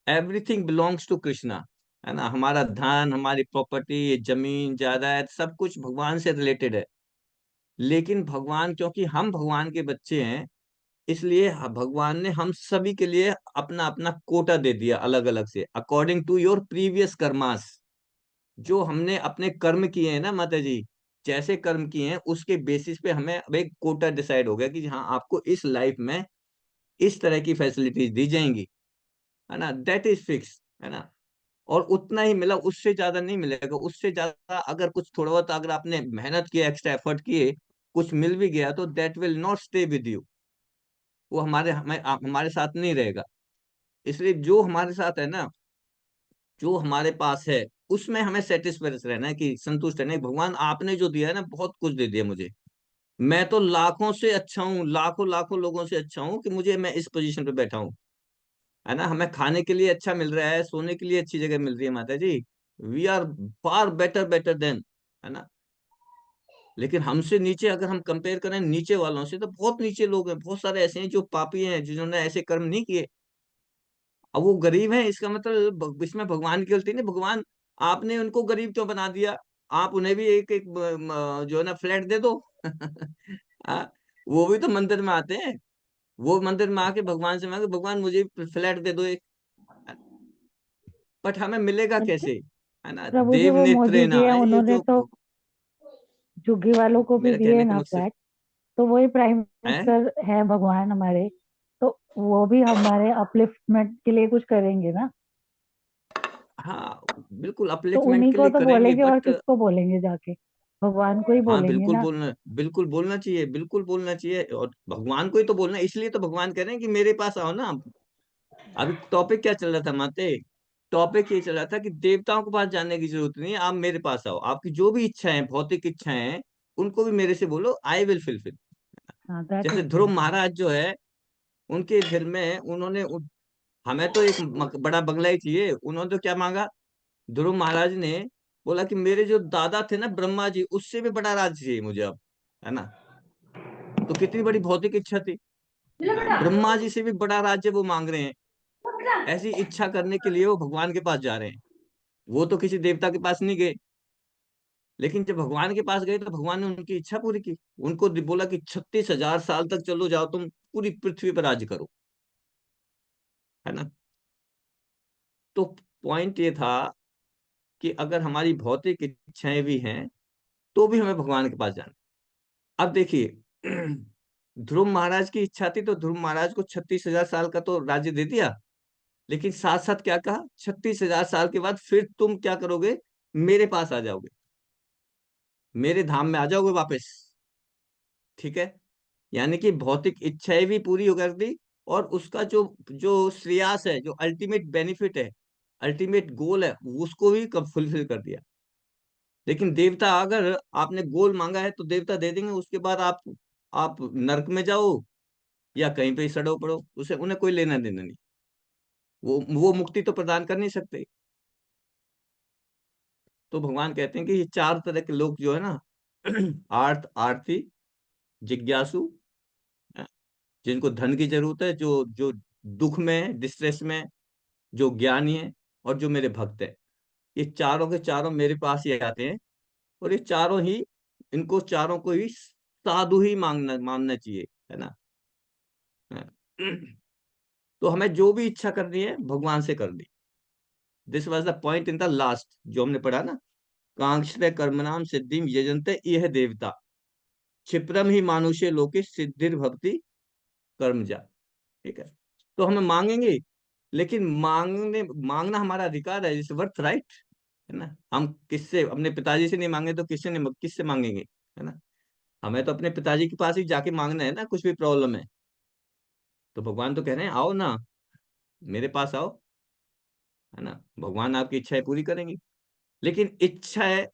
एवरीथिंग बिलोंग्स टू कृष्णा, है ना। हमारा धन, हमारी प्रॉपर्टी, जमीन जायदाद, सब कुछ भगवान से रिलेटेड है। लेकिन भगवान, क्योंकि हम भगवान के बच्चे हैं, इसलिए भगवान ने हम सभी के लिए अपना अपना कोटा दे दिया अलग अलग से, according to your previous karmas. जो हमने अपने कर्म किए हैं ना माता जी, जैसे कर्म किए हैं उसके बेसिस पे हमें अब एक कोटा डिसाइड हो गया कि हाँ आपको इस लाइफ में इस तरह की फैसिलिटीज दी जाएंगी, है ना, दैट इज फिक्स, है ना। और उतना ही मिला, उससे ज्यादा नहीं मिलेगा। उससे ज्यादा अगर कुछ थोड़ा बहुत अगर आपने मेहनत किया, एक्स्ट्रा एफर्ट किए, कुछ मिल भी गया तो that will not stay with you, वो हमारे साथ नहीं रहेगा। इसलिए जो हमारे साथ है ना, जो हमारे पास है, उसमें हमें सेटिस्फाइड रहना है, कि संतुष्ट रहना है। भगवान आपने जो दिया है ना, बहुत कुछ दे दिया मुझे, मैं तो लाखों से अच्छा हूँ, लाखों लाखों लोगों से अच्छा हूँ कि मुझे, मैं इस पोजीशन पे बैठा हूँ, है ना। हमें खाने के लिए अच्छा मिल रहा है, सोने के लिए अच्छी जगह मिल रही है माता जी, we are far better better then, है ना। लेकिन हमसे नीचे अगर हम कंपेयर करें नीचे वालों से, तो बहुत नीचे लोग हैं, बहुत सारे ऐसे हैं जो पापी हैं, जिन्होंने ऐसे कर्म नहीं किए, अब वो गरीब है, इसका मतलब इसमें भगवान की गलती नहीं। भगवान, आपने उनको गरीब क्यों बना दिया? आप उन्हें भी एक एक जो है ना फ्लैट दे दो। वो भी तो मंदिर में आते हैं, वो मंदिर में आके भगवान से मांगे, भगवान मुझे फ्लैट दे दो एक। बट हमें मिलेगा अच्छा, कैसे? है ना, प्रभु जी देव वो मोदी नेत्रे जी ना है, है ये उन्होंने जो तो झुग्गी वालों को भी मेरा दिए कहने का ना मकसद फ्लैट। तो वही प्राइम है। मिनिस्टर है भगवान हमारे, तो वो भी हमारे अपलिफ्टमेंट के लिए कुछ करेंगे ना। हाँ, बिल्कुल तो अपलिफ्टमेंट उन्हीं के को लिए तो करेंगे, बोलेंगे, और बट किसको बोलेंगे जाके? भगवान को ही हाँ बोलेंगे बिल्कुल ना। बोलना, बिल्कुल बोलना चाहिए, बिल्कुल बोलना चाहिए, और भगवान को ही तो बोलना है। इसलिए तो भगवान कह रहे हैं कि मेरे पास आओ ना। अभी टॉपिक क्या चल रहा था माते? टॉपिक ये चल रहा था कि देवताओं के पास जाने की जरूरत नहीं है, आप मेरे पास आओ। आपकी जो भी इच्छा है, भौतिक इच्छाएं हैं, उनको भी मेरे से बोलो, आई विल फिलफिल। हाँ, दैट जैसे इज ध्रुव देयर। महाराज जो है, उनके दिल में उन्होंने हमें तो एक बड़ा बंगला ही चाहिए, उन्होंने तो क्या मांगा? ध्रुव महाराज ने बोला कि मेरे जो दादा थे ना ब्रह्मा जी, उससे भी बड़ा राज्य चाहिए मुझे अब। है ना, तो कितनी बड़ी भौतिक इच्छा थी। ब्रह्मा जी से भी बड़ा राज्य वो मांग रहे हैं। ऐसी इच्छा करने के लिए वो भगवान के पास जा रहे हैं। वो तो किसी देवता के पास नहीं गए, लेकिन जब भगवान के पास गए तो भगवान ने उनकी इच्छा पूरी की। उनको बोला कि 36,000 साल तक चलो जाओ, तुम पूरी पृथ्वी पर राज करो। है ना, तो पॉइंट ये था कि अगर हमारी भौतिक इच्छाएं भी हैं, तो भी हमें भगवान के पास जाना है। अब देखिए, ध्रुव महाराज की इच्छा थी, तो ध्रुव महाराज को 36,000 साल का तो राज्य दे दिया, लेकिन साथ साथ क्या कहा? 36,000 साल के बाद फिर तुम क्या करोगे? मेरे पास आ जाओगे, मेरे धाम में आ जाओगे वापस। ठीक है, यानी कि भौतिक इच्छाएं भी पूरी हो कर दी, और उसका जो जो श्रेयस है, जो अल्टीमेट बेनिफिट है, अल्टीमेट गोल है, उसको भी कब फुलफिल कर दिया। लेकिन देवता, अगर आपने गोल मांगा है तो देवता दे देंगे, उसके बाद आप नरक में जाओ या कहीं पे सड़ो पड़ो, उसे उन्हें कोई लेना देना नहीं। वो मुक्ति तो प्रदान कर नहीं सकते। तो भगवान कहते हैं कि ये चार तरह के लोग जो है ना, आर्ति, जिज्ञासु, जिनको धन की जरूरत है, जो जो दुख में, डिस्ट्रेस में, जो ज्ञानी है, और जो मेरे भक्त है, ये चारों के चारों मेरे पास ही आते हैं। और ये चारों ही, इनको चारों को ही साधु ही मांगना मानना चाहिए। है ना, तो हमें जो भी इच्छा करनी है भगवान से करनी। This was the point in the last जो हमने पढ़ा ना, कांक्षते कर्मणाम सिद्धिम यजन्ते यह देवता, क्षिप्रम ही मानुष्य लोके सिद्धिर भक्ति कर्म जा। ठीक है, तो हमें मांगेंगे, लेकिन मांगना हमारा अधिकार है, इस वर्थ राइट। है ना, हम किससे? अपने पिताजी से नहीं मांगे तो किससे मांगेंगे? है ना, हमें तो अपने पिताजी के पास ही जाके मांगना है ना, कुछ भी प्रॉब्लम है। तो भगवान तो कह रहे हैं आओ ना, मेरे पास आओ। है ना, भगवान आपकी इच्छाएं पूरी करेंगे, लेकिन इच्छाएं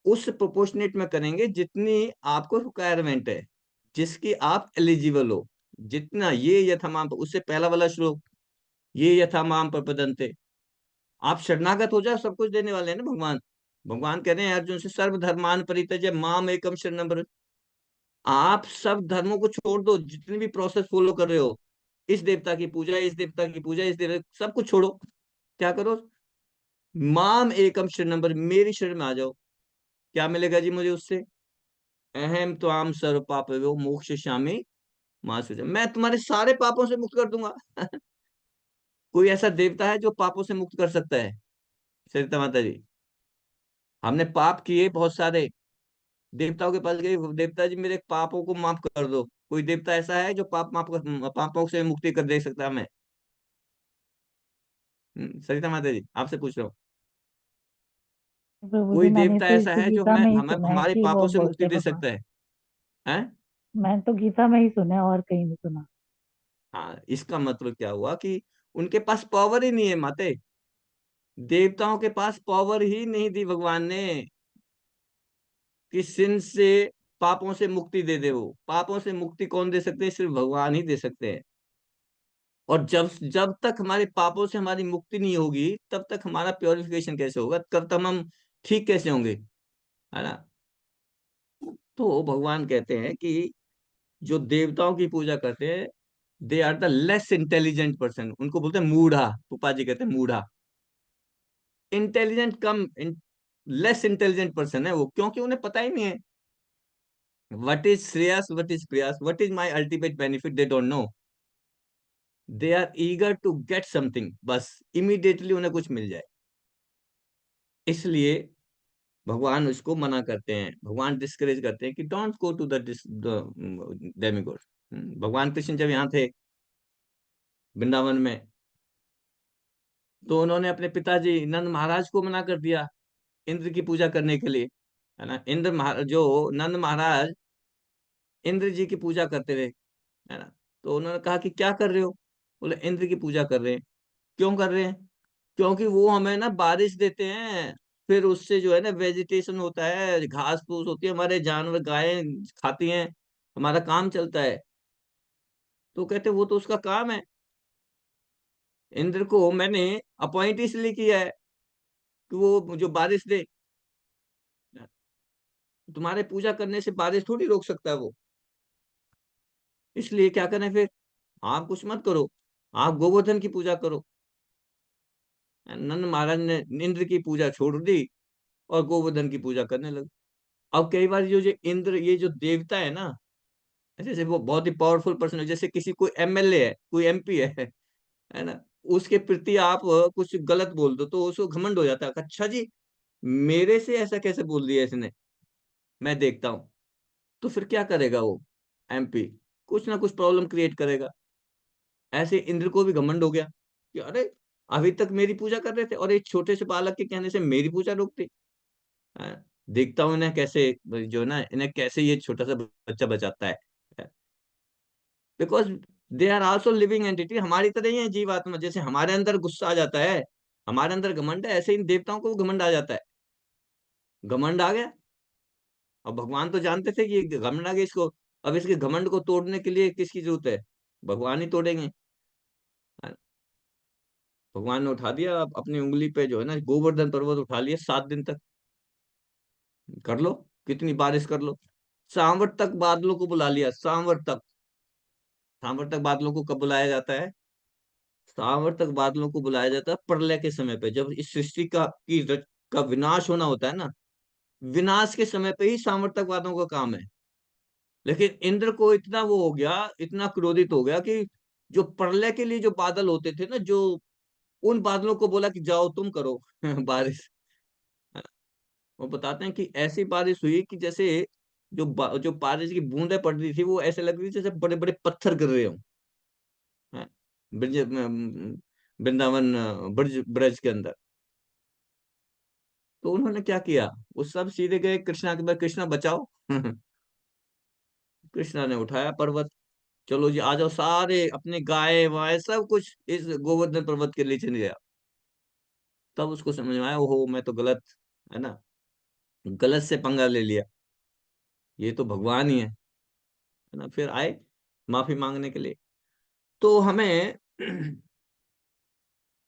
उस प्रोपोर्शनेट में करेंगे जितनी आपको रिक्वायरमेंट है, जिसकी आप एलिजिबल हो। जितना ये यथामाम, उससे पहला वाला श्लोक, ये यथामाम प्रपदन्ते, आप शरणागत हो जाओ, सब कुछ देने वाले हैं ना भगवान। भगवान कह रहे हैं अर्जुन से, सर्वधर्मान परित्यज्य माम एकम शरणम व्रज। आप सब धर्मों को छोड़ दो, जितनी भी प्रोसेस फॉलो कर रहे हो, इस देवता की पूजा, इस देवता की पूजा, इस देवता, सब कुछ छोड़ो। क्या करो? माम एकम शरणम व्रज, मेरी शरण में आ जाओ। क्या मिलेगा जी मुझे उससे? अहम त्वाम सर्व पापयो मोक्षयिष्यामि मा शुचः, मैं तुम्हारे सारे पापों से मुक्त कर दूंगा। कोई ऐसा देवता है जो पापों से मुक्त कर सकता है? सरिता माता जी, हमने पाप किए बहुत सारे, देवताओं के पास गए, देवता जी मेरे पापों को माफ कर दो। कोई देवता ऐसा है जो पापों से मुक्ति कर दे सकता है हमें? सरिता माता जी, आपसे पूछ रहा हूँ, प्रभु जी, कोई मैंने देवता तो ऐसा इसे है जो गीता हमें में ही हमें सुना है हमारे कि वो पापों से बोलते मुक्ति हैं दे भगवान। सकता है? हैं? मैंने तो गीता में ही सुना है, और कहीं नहीं सुना। हाँ, इसका मतलब क्या हुआ कि उनके पास पावर ही नहीं है माते। देवताओं के पास पावर ही नहीं दी भगवान ने कि सिन से, पापों से मुक्ति दे दे। वो पापों से मुक्ति कौन दे सकते हैं? सिर्फ भगवान ही दे सकते हैं। और जब जब तक हमारे पापों से हमारी मुक्ति नहीं होगी, तब तक हमारा प्योरिफिकेशन कैसे होगा? तब तक हम ठीक कैसे होंगे? है ना, तो भगवान कहते हैं कि जो देवताओं की पूजा करते हैं, they are the less intelligent person, उनको बोलते हैं मूढ़ा, फूफा जी कहते हैं मूढ़ा। इंटेलिजेंट कम लेस इंटेलिजेंट पर्सन है वो, क्योंकि उन्हें पता ही नहीं है what is shreyas, what is prayas, what is my ultimate benefit, they don't know. They are eager to get something, बस इमीडिएटली उन्हें कुछ मिल जाए। इसलिए भगवान उसको मना करते हैं, भगवान डिस्करेज करते हैं कि don't go to the demigod. भगवान कृष्ण जब यहाँ थे वृंदावन में, तो उन्होंने अपने पिताजी नंद महाराज को मना कर दिया इंद्र की पूजा करने के लिए, है ना। इंद्र महाराज, जो नंद महाराज इंद्र जी की पूजा करते रहे, है ना। तो उन्होंने कहा कि क्या कर रहे हो, बोले इंद्र की पूजा कर रहे हैं। क्यों कर रहे हैं? क्योंकि वो हमें ना बारिश देते हैं, फिर उससे जो है ना वेजिटेशन होता है, घास फूस होती है, हमारे जानवर गायें खाती हैं, हमारा काम चलता है। तो कहते वो तो उसका काम है, इंद्र को मैंने अपॉइंट इसलिए किया है कि वो जो बारिश दे, तुम्हारे पूजा करने से बारिश थोड़ी रोक सकता है वो। इसलिए क्या करें फिर, आप कुछ मत करो, आप गोवर्धन की पूजा करो। नंद महाराज ने इंद्र की पूजा छोड़ दी और गोवर्धन की पूजा करने लगे। अब कई बार जो जो इंद्र, ये जो देवता है ना, जैसे वो बहुत ही पावरफुल पर्सन है, जैसे किसी कोई एमएलए है, कोई एमपी है ना, उसके प्रति आप कुछ गलत बोल दो तो उसको घमंड हो जाता है, अच्छा जी मेरे से ऐसा कैसे बोल दिया इसने, मैं देखता हूँ। तो फिर क्या करेगा वो एमपी, कुछ ना कुछ प्रॉब्लम क्रिएट करेगा। ऐसे इंद्र को भी घमंड हो गया कि अरे अभी तक मेरी पूजा कर रहे थे और एक छोटे से बालक के कहने से मेरी पूजा रोक दी। देखता हूँ इन्हें कैसे, जो है ना, इन्हें कैसे ये छोटा सा बच्चा बचाता है। Because they are also living entity, हमारी तरह ही है जीवात्मा। जैसे हमारे अंदर गुस्सा आ जाता है, हमारे अंदर घमंड है, ऐसे इन देवताओं को भी घमंड आ जाता है। घमंड आ गया, और भगवान तो जानते थे कि ये घमंड आ गया इसको, अब इसके घमंड को तोड़ने के लिए किसकी जरूरत है, भगवान ही तोड़ेंगे। भगवान ने उठा दिया अपनी उंगली पे, जो है ना, गोवर्धन पर्वत उठा लिया, 7 दिन तक कर लो, कितनी बारिश कर लो। सांवर तक बादलों को बुला लिया, सांवर तक। सांवर तक बादलों को कब बुलाया जाता है? सांवर तक बादलों को बुलाया जाता है प्रलय के समय पे, जब इस सृष्टि का विनाश होना होता है ना, विनाश के समय पे ही सांवर तक बादलों का काम है। लेकिन इंद्र को इतना वो हो गया, इतना क्रोधित हो गया कि जो प्रलय के लिए जो बादल होते थे ना, जो उन बादलों को बोला कि जाओ तुम करो बारिश। वो बताते हैं कि ऐसी बारिश हुई कि जैसे जो बारिश की बूंदें पड़ रही थी, वो ऐसे लग रही थी जैसे बड़े बड़े पत्थर गिर रहे हो। हैं? ब्रज वृंदावन ब्रज ब्रज के अंदर। तो उन्होंने क्या किया, वो सब सीधे गए कृष्णा के पास, कृष्णा बचाओ कृष्णा ने उठाया पर्वत, चलो जी आ जाओ सारे, अपने गाय वाय सब कुछ इस गोवर्धन पर्वत के नीचे ले गया। तब उसको समझ में आया, ओहो मैं तो गलत, है ना, गलत से पंगा ले लिया, ये तो भगवान ही है ना। फिर आए माफी मांगने के लिए। तो हमें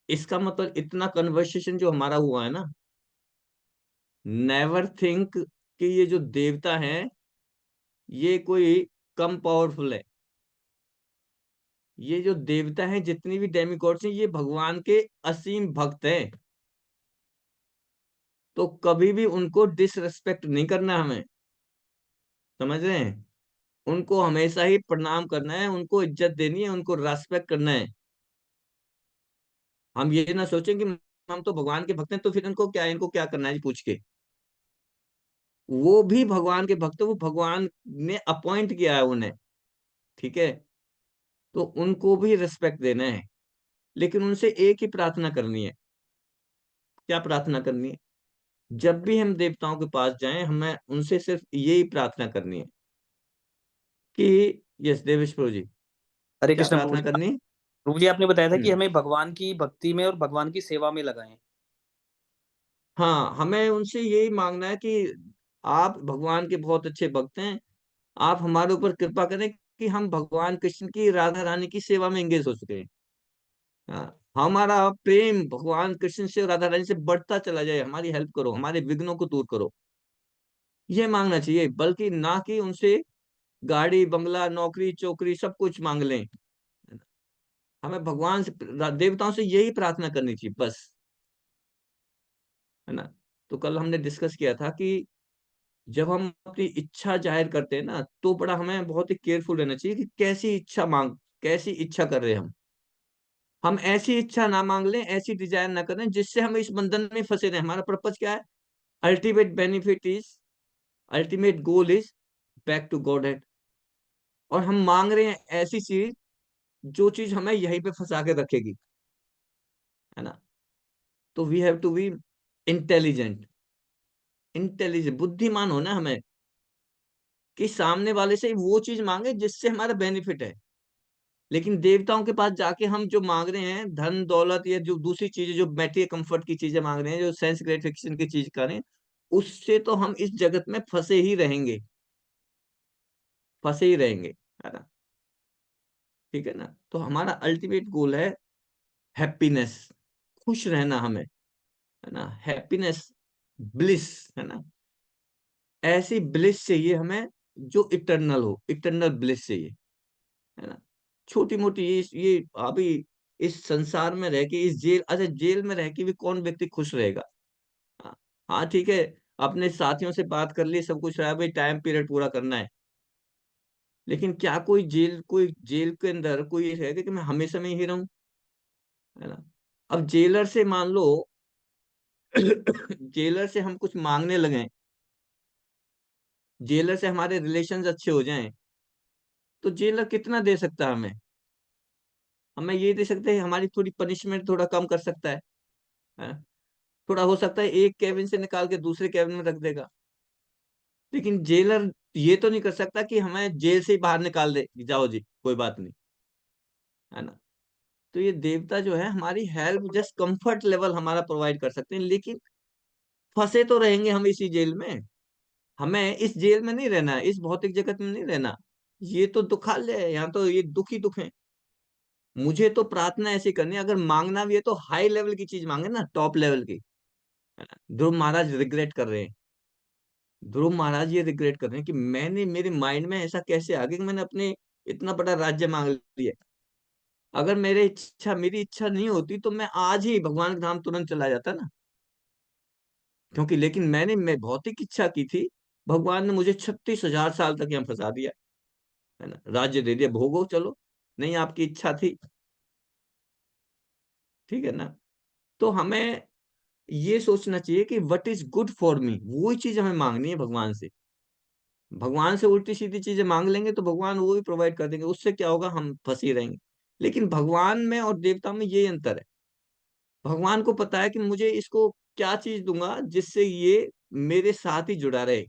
इसका मतलब इतना कन्वर्सेशन जो हमारा हुआ है ना, नेवर थिंक कि ये जो देवता है ये कोई कम पावरफुल है। ये जो देवता है, जितनी भी डेमिगॉड्स हैं, ये भगवान के असीम भक्त हैं। तो कभी भी उनको डिसरेस्पेक्ट नहीं करना हमें, समझ रहे हैं? उनको हमेशा ही प्रणाम करना है, उनको इज्जत देनी है, उनको रेस्पेक्ट करना है। हम ये ना सोचें कि हम तो भगवान के भक्त हैं तो फिर इनको क्या करना है जी पूछ के। वो भी भगवान के भक्त है, वो भगवान ने अपॉइंट किया है उन्हें, ठीक है। तो उनको भी रिस्पेक्ट देना है, लेकिन उनसे एक ही प्रार्थना करनी है। क्या प्रार्थना करनी है? जब भी हम देवताओं के पास जाएं, हमें उनसे सिर्फ यही प्रार्थना करनी है कि यस देवेश प्रभु जी, हरे क्या कृष्ण प्रभु प्रार्थना जी। करनी है? प्रभु जी आपने बताया था कि हम्म हमें भगवान की भक्ति में और भगवान की सेवा में लगाएं। हाँ, हमें उनसे यही मांगना है कि आप भगवान के बहुत अच्छे भक्त हैं, आप हमारे ऊपर कृपा करें कि हम भगवान कृष्ण की, राधा रानी की सेवा में एंगेज हो सके। हाँ, हमारा प्रेम भगवान कृष्ण से, राधा रानी से बढ़ता चला जाए, हमारी हेल्प करो, हमारे विघ्नों को दूर करो, ये मांगना चाहिए। बल्कि ना कि उनसे गाड़ी बंगला नौकरी चौकरी सब कुछ मांग लें, हमें भगवान से, देवताओं से यही प्रार्थना करनी चाहिए बस, है ना। तो कल हमने डिस्कस किया था कि जब हम अपनी इच्छा जाहिर करते हैं ना, तो बड़ा हमें बहुत ही केयरफुल रहना चाहिए कि कैसी इच्छा कर रहे हैं हम ऐसी इच्छा ना मांग लें, ऐसी डिजायर ना करें जिससे हम इस बंधन में फंसे रहें। हमारा पर्पज क्या है? Ultimate benefit is, ultimate goal is back to Godhead. और हम मांग रहे हैं ऐसी चीज जो चीज हमें यहीं पे फंसा के रखेगी, है ना। तो we have to be intelligent, बुद्धिमान होना हमें, कि सामने वाले से वो चीज मांगे जिससे हमारा बेनिफिट है। लेकिन देवताओं के पास जाके हम जो मांग रहे हैं, धन दौलत या जो दूसरी चीजें, जो मैटेरियल कंफर्ट की चीजें मांग रहे हैं, जो सेंस ग्रेटिफिकेशन की चीज कर रहे हैं, उससे तो हम इस जगत में फंसे ही रहेंगे, फंसे ही रहेंगे, है ना। ठीक है ना। तो हमारा अल्टीमेट गोल है हैप्पीनेस, खुश रहना हमें, है ना। हैप्पीनेस, ब्लिस, है ना। ऐसी ब्लिस चाहिए हमें जो इटरनल हो, इटरनल ब्लिस चाहिए, है ना। छोटी मोटी ये अभी इस संसार में रह के, इस जेल, अच्छा जेल में रह के भी कौन व्यक्ति खुश रहेगा? हाँ, हाँ, ठीक है, अपने साथियों से बात कर ली, सब कुछ रहा, भाई टाइम पीरियड पूरा करना है। लेकिन क्या कोई जेल के अंदर कोई ये है कि मैं हमेशा में ही रहूं, है ना। अब जेलर से मान लो जेलर से हम कुछ मांगने लगे, जेलर से हमारे रिलेशंस अच्छे हो जाएं, तो जेलर कितना दे सकता है हमें? हमें ये दे सकते हैं, हमारी थोड़ी पनिशमेंट थोड़ा कम कर सकता है। थोड़ा हो सकता है एक कैबिन से निकाल के दूसरे कैबिन में रख देगा। लेकिन जेलर ये तो नहीं कर सकता कि हमें जेल से ही बाहर निकाल दे कि जाओ जी कोई बात नहीं, है ना। तो ये देवता जो है हमारी हेल्प, जस्ट कंफर्ट लेवल हमारा प्रोवाइड कर सकते हैं, लेकिन फंसे तो रहेंगे हम इसी जेल में। हमें इस जेल में नहीं रहना है, इस भौतिक जगत में नहीं रहना। ये तो दुखालय है, यहाँ तो ये दुख ही दुख है। मुझे तो प्रार्थना ऐसी करनी है, अगर मांगना भी है तो हाई लेवल की चीज मांगे ना, टॉप लेवल की, है ना। ध्रुव महाराज रिग्रेट कर रहे हैं, ध्रुव महाराज ये रिग्रेट कर रहे हैं कि मैंने, मेरे माइंड में ऐसा कैसे आ गया कि मैंने अपने इतना बड़ा राज्य मांग लिया। अगर मेरी इच्छा नहीं होती तो मैं आज ही भगवान के धाम तुरंत चला जाता ना। क्योंकि लेकिन मैं भौतिक इच्छा की थी, भगवान ने मुझे 36,000 साल तक यहाँ फंसा दिया, है ना। राज्य दे दिया, भोगो चलो, नहीं आपकी इच्छा थी, ठीक है ना। तो हमें ये सोचना चाहिए कि what is good for me, वही चीज हमें मांगनी है भगवान से। भगवान से उल्टी सीधी चीजें मांग लेंगे तो भगवान वो भी प्रोवाइड कर देंगे, उससे क्या होगा, हम फंसी रहेंगे। लेकिन भगवान में और देवता में ये अंतर है, भगवान को पता है कि मुझे इसको क्या चीज दूंगा जिससे ये मेरे साथ ही जुड़ा रहे।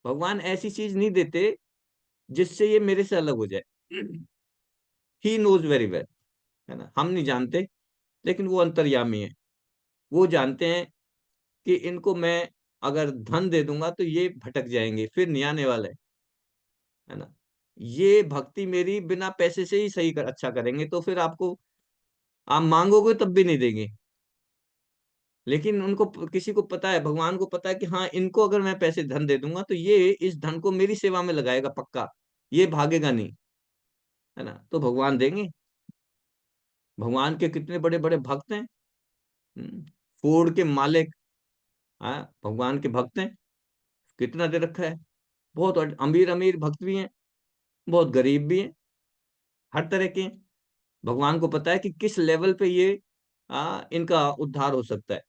भगवान ऐसी चीज नहीं देते जिससे ये मेरे से अलग हो जाए। ही नोज वेरी वेल, है ना। हम नहीं जानते, लेकिन वो अंतर्यामी है। वो जानते हैं कि इनको मैं अगर धन दे दूंगा तो ये भटक जाएंगे, फिर नहीं आने वाले, है ना। ये भक्ति मेरी बिना पैसे से ही अच्छा करेंगे, तो फिर आपको, आप मांगोगे तब भी नहीं देंगे। लेकिन उनको, किसी को पता है, भगवान को पता है कि हाँ, इनको अगर मैं पैसे धन दे दूंगा तो ये इस धन को मेरी सेवा में लगाएगा पक्का, ये भागेगा नहीं, है ना। तो भगवान देंगे। भगवान के कितने बड़े बड़े भक्त हैं। फोर्ड के मालिक, हाँ, भगवान के भक्त हैं। कितना दे रखा है। बहुत अमीर अमीर भक्त भी हैं, बहुत गरीब भी हैं, हर तरह के हैं। भगवान को पता है कि किस लेवल पे ये इनका उद्धार हो सकता है।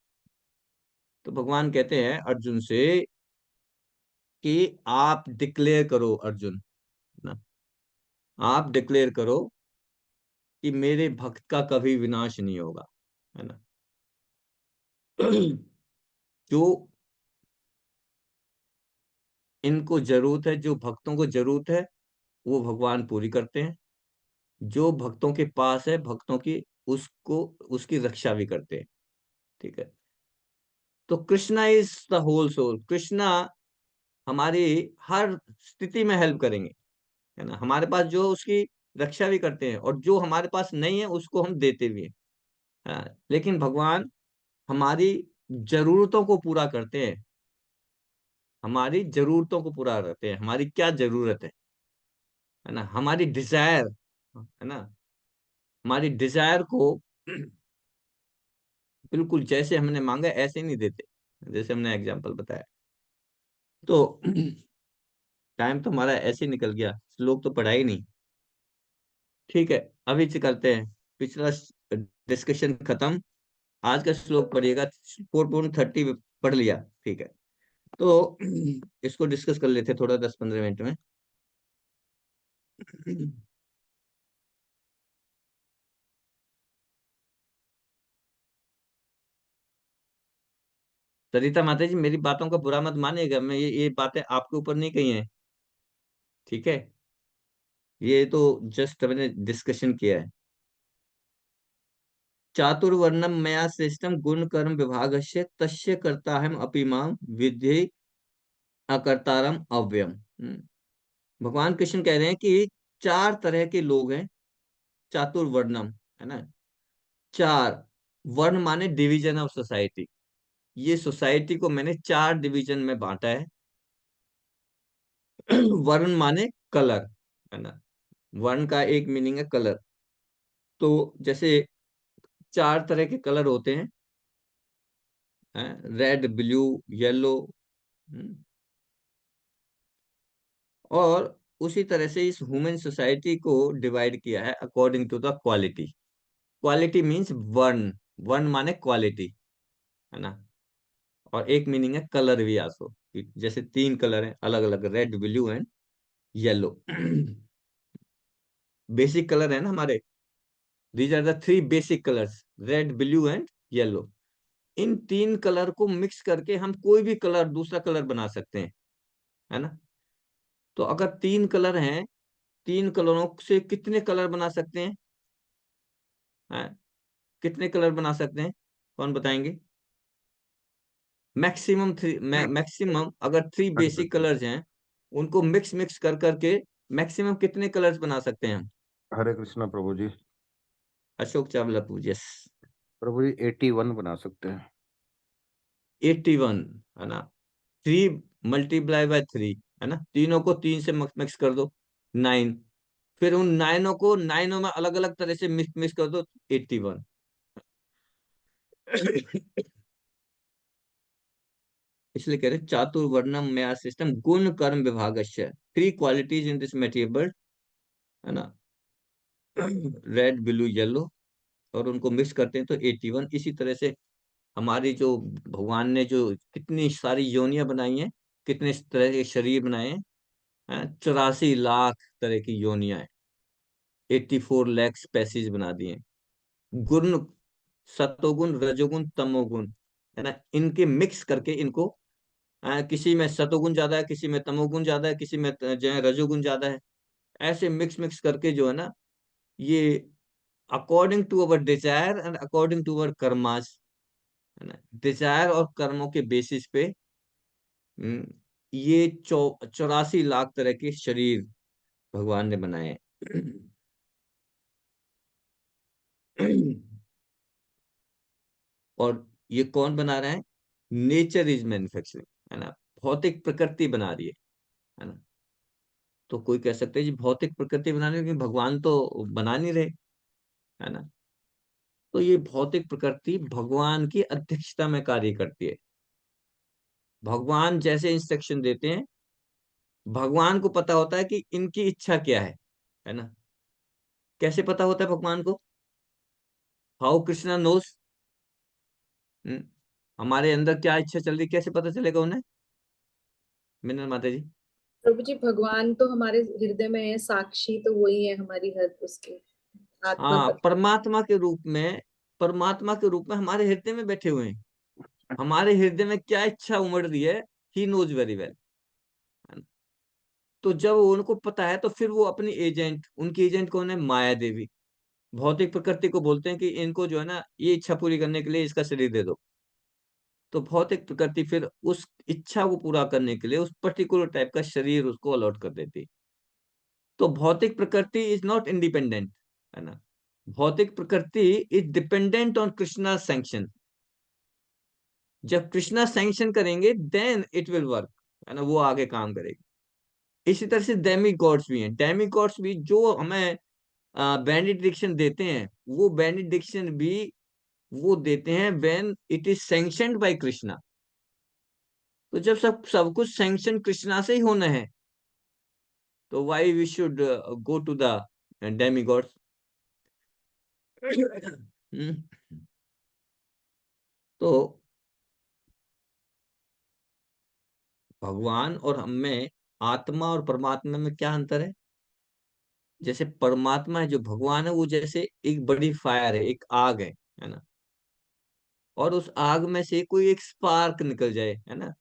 तो भगवान कहते हैं अर्जुन से कि आप डिक्लेयर करो अर्जुन, ना, आप डिक्लेयर करो कि मेरे भक्त का कभी विनाश नहीं होगा, है ना। जो इनको जरूरत है, जो भक्तों को जरूरत है, वो भगवान पूरी करते हैं। जो भक्तों के पास है, भक्तों की, उसको, उसकी रक्षा भी करते हैं, ठीक है। तो Krishna is the whole soul. Krishna हमारी हर स्थिति में हेल्प करेंगे, है ना। हमारे पास जो, उसकी रक्षा भी करते हैं, और जो हमारे पास नहीं है उसको हम देते भी हैं। हाँ, लेकिन भगवान हमारी जरूरतों को पूरा करते हैं, हमारी जरूरतों को पूरा करते हैं। हमारी क्या जरूरत है ना, हमारी डिजायर, है ना। हमारी डिजायर को बिल्कुल जैसे हमने मांगा ऐसे नहीं देते, जैसे हमने एग्जाम्पल बताया। तो टाइम तो हमारा ऐसे ही निकल गया, श्लोक तो पढ़ा ही नहीं। ठीक है, अभी से करते हैं, पिछला डिस्कशन खत्म। आज का श्लोक पढ़िएगा, 4.30 पढ़ लिया, ठीक है। तो इसको डिस्कस कर लेते थोड़ा 10-15 मिनट में। सरिता माता जी, मेरी बातों का बुरा मत मानिएगा, मैं ये बातें आपके ऊपर नहीं कही हैं, ठीक है। ये तो जस्ट मैंने डिस्कशन किया है। चातुर्वर्णम मया श्रेष्ठम गुण कर्म विभागस्य तस्य कर्ताहम अपि मां विद्धि अकर्तारम अव्ययम। भगवान कृष्ण कह रहे हैं कि 4 तरह के लोग हैं, चातुर्वर्णम, है ना। 4 वर्ण माने डिवीजन ऑफ सोसाइटी। ये सोसाइटी को मैंने 4 डिवीजन में बांटा है। वर्ण माने कलर, है ना। वर्ण का एक मीनिंग है कलर। तो जैसे 4 तरह के कलर होते हैं, रेड, ब्लू, येलो। और उसी तरह से इस ह्यूमन सोसाइटी को डिवाइड किया है according to the quality. Quality means वर्ण, वर्ण माने क्वालिटी, है ना। और एक मीनिंग है कलर भी आसो, जैसे 3 कलर हैं अलग अलग, red, blue and yellow. Basic colour है ना हमारे, these are the 3 basic colours, red, blue and yellow. इन 3 कलर को मिक्स करके हम कोई भी कलर, दूसरा कलर बना सकते हैं, है ना। तो अगर 3 कलर हैं, 3 कलरों से कितने कलर बना सकते हैं, कितने कलर बना सकते हैं, कौन बताएंगे। मैक्सिमम 3, मैक्सिमम अगर 3 बेसिक कलर्स हैं, उनको मिक्स मिक्स कर करके मैक्सिमम कितने कलर्स बना सकते हैं हम। हरे कृष्णा प्रभु जी। अशोक चावला पूज, यस। प्रभु जी 81 बना सकते हैं। 81, है ना। 3 मल्टीप्लाई बाय 3, है ना, तीनों को 3 से मिक्स कर दो, 9। फिर उन 9 को 9 में अलग अलग तरह से मिक्स मिक्स कर दो, 81। इसलिए कह रहे चातुर्वर्णम मया सिस्टम गुण कर्म विभागस्य, 3 क्वालिटीज इन दिस मटेरियल, है ना, रेड, ब्लू, येलो। और उनको मिक्स करते हैं तो 81। इसी तरह से हमारी जो भगवान ने जो कितनी सारी योनियां बनाई हैं, कितने तरह के शरीर बनाए हैं, 84 लाख तरह की योनियां हैं, 84 लाख स्पेसीज बना दिए हैं। गुण, सतोगुण, रजोगुण, तमोगुण, है ना, इनके मिक्स करके इनको, किसी में सतोगुण ज्यादा है, किसी में तमोगुण ज्यादा है, किसी में जो है रजोगुण ज्यादा है। ऐसे मिक्स मिक्स करके जो है ना, ये according to our desire and according to our karmas, है ना, डिजायर और कर्मों के बेसिस पे ये 84 लाख तरह के शरीर भगवान ने बनाए हैं। और ये कौन बना रहा है, नेचर इज मैन्युफैक्चरिंग, है ना, भौतिक प्रकृति बना रही है ना। तो कोई कह सकते हैं जी भौतिक प्रकृति बना रही है, लेकिन भगवान तो बना नहीं रहे, है ना। तो ये भौतिक प्रकृति भगवान की अध्यक्षता में कार्य करती है। भगवान जैसे इंस्ट्रक्शन देते हैं, भगवान को पता होता है कि इनकी इच्छा क्या है ना। कैसे पता होता है भगवान को, हाउ कृष्णा नोस, हमारे अंदर क्या इच्छा चल रही, कैसे पता चलेगा उन्हें, मिनल माता जी। प्रभु जी भगवान तो हमारे हृदय में है, साक्षी तो वही है हमारी हर उसके आत्मा हाँ, का। परमात्मा के रूप में, परमात्मा के रूप में हमारे हृदय में बैठे हुए हैं। हमारे हृदय में क्या इच्छा उमड़ रही है, ही नोज वेरी वेल। तो जब उनको पता है तो फिर वो अपनी एजेंट, उनकी एजेंट कौन है, माया देवी, भौतिक प्रकृति को बोलते हैं कि इनको जो है ना, ये इच्छा पूरी करने के लिए इसका शरीर दे दो। तो भौतिक प्रकृति फिर उस इच्छा को पूरा करने के लिए उस पर्टिकुलर टाइप का शरीर उसको अलॉट कर देती है। तो भौतिक प्रकृति इज नॉट इंडिपेंडेंट, है ना। भौतिक प्रकृति is dependent on Krishna sanction. जब कृष्णा सैंक्शन करेंगे देन इट विल वर्क, है ना, वो आगे काम करेगी। इसी तरह से डेमी गॉड्स भी हैं, डेमी गॉड्स भी जो हमें बेनिडिक्शन देते हैं, वो बेनिडिक्शन भी वो देते हैं when it is sanctioned by Krishna. तो जब सब कुछ सैंक्शन कृष्णा से ही होना है, तो why we should go to the demigods. तो भगवान और हम में, आत्मा और परमात्मा में क्या अंतर है? जैसे परमात्मा है, जो भगवान है, वो जैसे एक बड़ी फायर है, एक आग है ना। और उस आग में से कोई एक स्पार्क निकल जाए, है ना,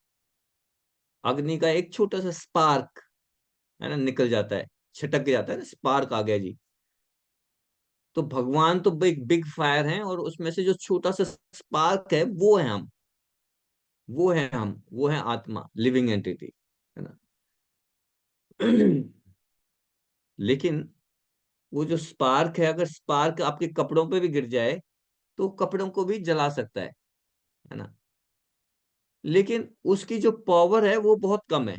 अग्नि का एक छोटा सा स्पार्क, है ना, निकल जाता है, छिटक जाता है ना, स्पार्क आ गया जी। तो भगवान तो बिग बिग फायर है, और उसमें से जो छोटा सा स्पार्क है, वो है हम, वो है आत्मा, लिविंग एंटिटी, है ना। लेकिन वो जो स्पार्क है, अगर स्पार्क आपके कपड़ों पे भी गिर जाए, तो कपड़ों को भी जला सकता है ना। लेकिन उसकी जो पावर है वो बहुत कम है।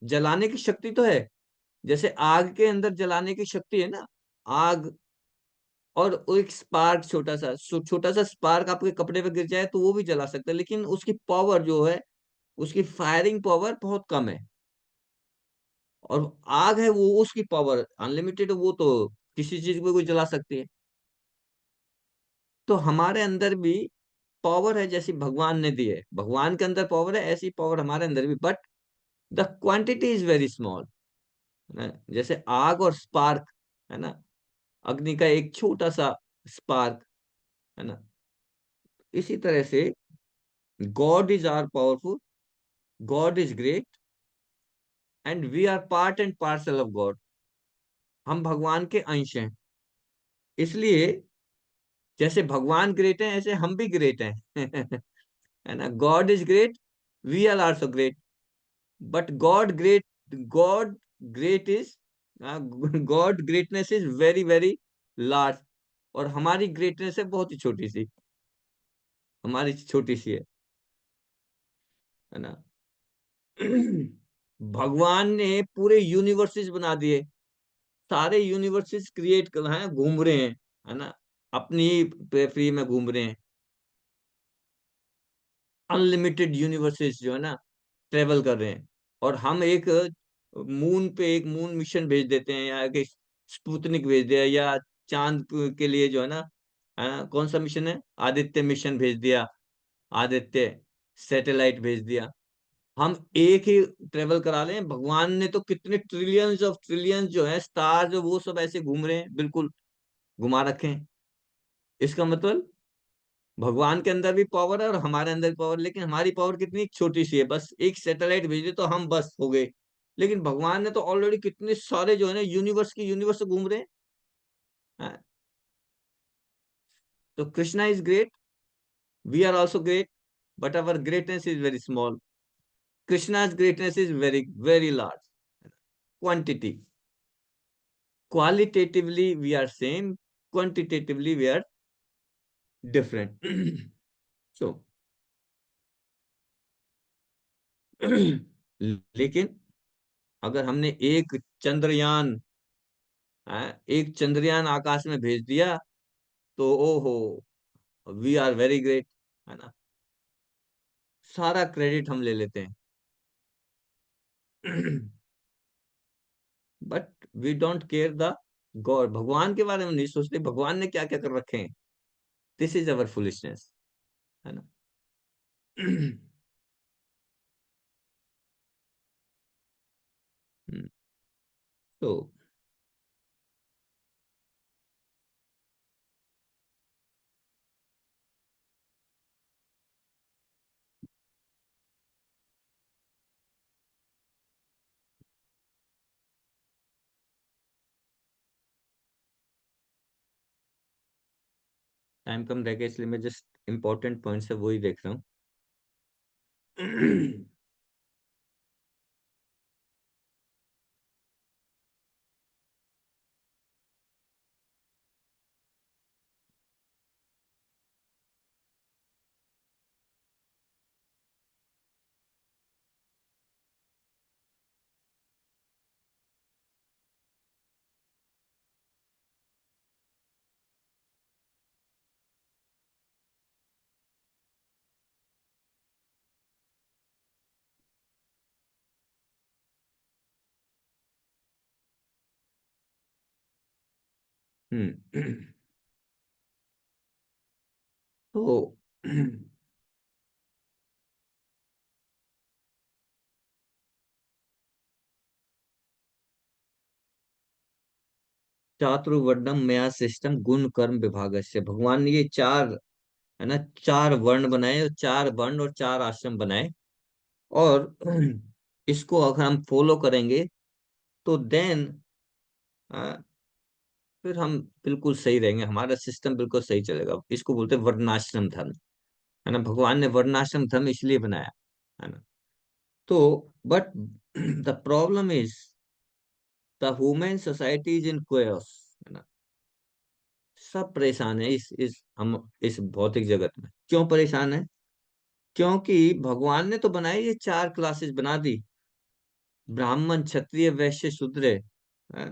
जलाने की शक्ति तो है, जैसे आग के अंदर जलाने की शक्ति है ना, आग। और वो एक स्पार्क, छोटा सा स्पार्क आपके कपड़े पे गिर जाए तो वो भी जला सकता है, लेकिन उसकी पावर जो है, उसकी फायरिंग पावर बहुत कम है। और आग है, वो उसकी पावर अनलिमिटेड, वो तो किसी चीज को कोई जला सकती है। तो हमारे अंदर भी पावर है, जैसी भगवान ने दी है, भगवान के अंदर पावर है, ऐसी पावर हमारे अंदर भी, but the quantity is very small, है ना। जैसे आग और स्पार्क, है ना, अग्नि का एक छोटा सा स्पार्क, है ना। इसी तरह से god is are powerful, god is great, and we are part and parcel of god. हम भगवान के अंश हैं। इसलिए जैसे भगवान ग्रेट है, ऐसे हम भी ग्रेट हैं। है ना, god is great, we are also great, but god great is, god greatness is very very large, और हमारी ग्रेटनेस है बहुत ही छोटी सी, हमारी छोटी सी है ना। भगवान ने पूरे यूनिवर्सेस बना दिए, सारे यूनिवर्सेस क्रिएट कर रहे हैं, घूम रहे हैं, है ना, अपनी फ्री में घूम रहे हैं। अनलिमिटेड यूनिवर्सेस जो है ना, ट्रेवल कर रहे हैं। और हम एक मून पे एक मून मिशन भेज देते हैं, या एक स्पुतनिक भेज दिया, या चांद के लिए जो है ना, कौन सा मिशन है, आदित्य मिशन भेज दिया, आदित्य सैटेलाइट भेज दिया। हम एक ही ट्रेवल करा लें, भगवान ने तो कितने ट्रिलियंस ऑफ ट्रिलियंस जो है स्टार, जो वो सब ऐसे घूम रहे हैं, बिल्कुल घुमा रखे हैं। इसका मतलब भगवान के अंदर भी पावर है और हमारे अंदर भी पावर, लेकिन हमारी पावर कितनी छोटी सी है, बस एक सैटेलाइट भेज दे तो हम बस हो गए। लेकिन भगवान ने तो ऑलरेडी कितने सारे जो है ना, यूनिवर्स घूम रहे हैं। हाँ, तो Krishna is great, we are also great, but our greatness is very small. Krishna's greatness is very very large quantity. Qualitatively we are same, quantitatively we are different. So लेकिन अगर हमने एक चंद्रयान आकाश में भेज दिया, तो ओहो, वी आर वेरी ग्रेट, है ना, सारा क्रेडिट हम ले लेते हैं। But we don't care the god, भगवान के बारे में नहीं सोचते, भगवान ने क्या क्या कर रखे हैं। दिस इज अवर फुलिशनेस, है ना। तो टाइम कम रह गया, इसलिए मैं जस्ट इंपॉर्टेंट पॉइंट्स है वही देख रहा हूँ। हम्म तो चातुर्वर्णम मया सिस्टम गुण कर्म विभागस्य, भगवान ने ये चार, है ना, चार वर्ण बनाए, और चार वर्ण और चार आश्रम बनाए, और इसको अगर हम फॉलो करेंगे तो देन फिर हम बिल्कुल सही रहेंगे, हमारा सिस्टम बिल्कुल सही चलेगा। इसको बोलते हैं वर्णाश्रम धर्म, है ना। भगवान ने वर्णाश्रम धर्म इसलिए बनाया, है ना। तो but the problem is the human society is in chaos, है ना। सब परेशान है इस हम इस भौतिक जगत में। क्यों परेशान है? क्योंकि भगवान ने तो बनाई ये चार क्लासेस बना दी, ब्राह्मण क्षत्रिय वैश्य शूद्र, है।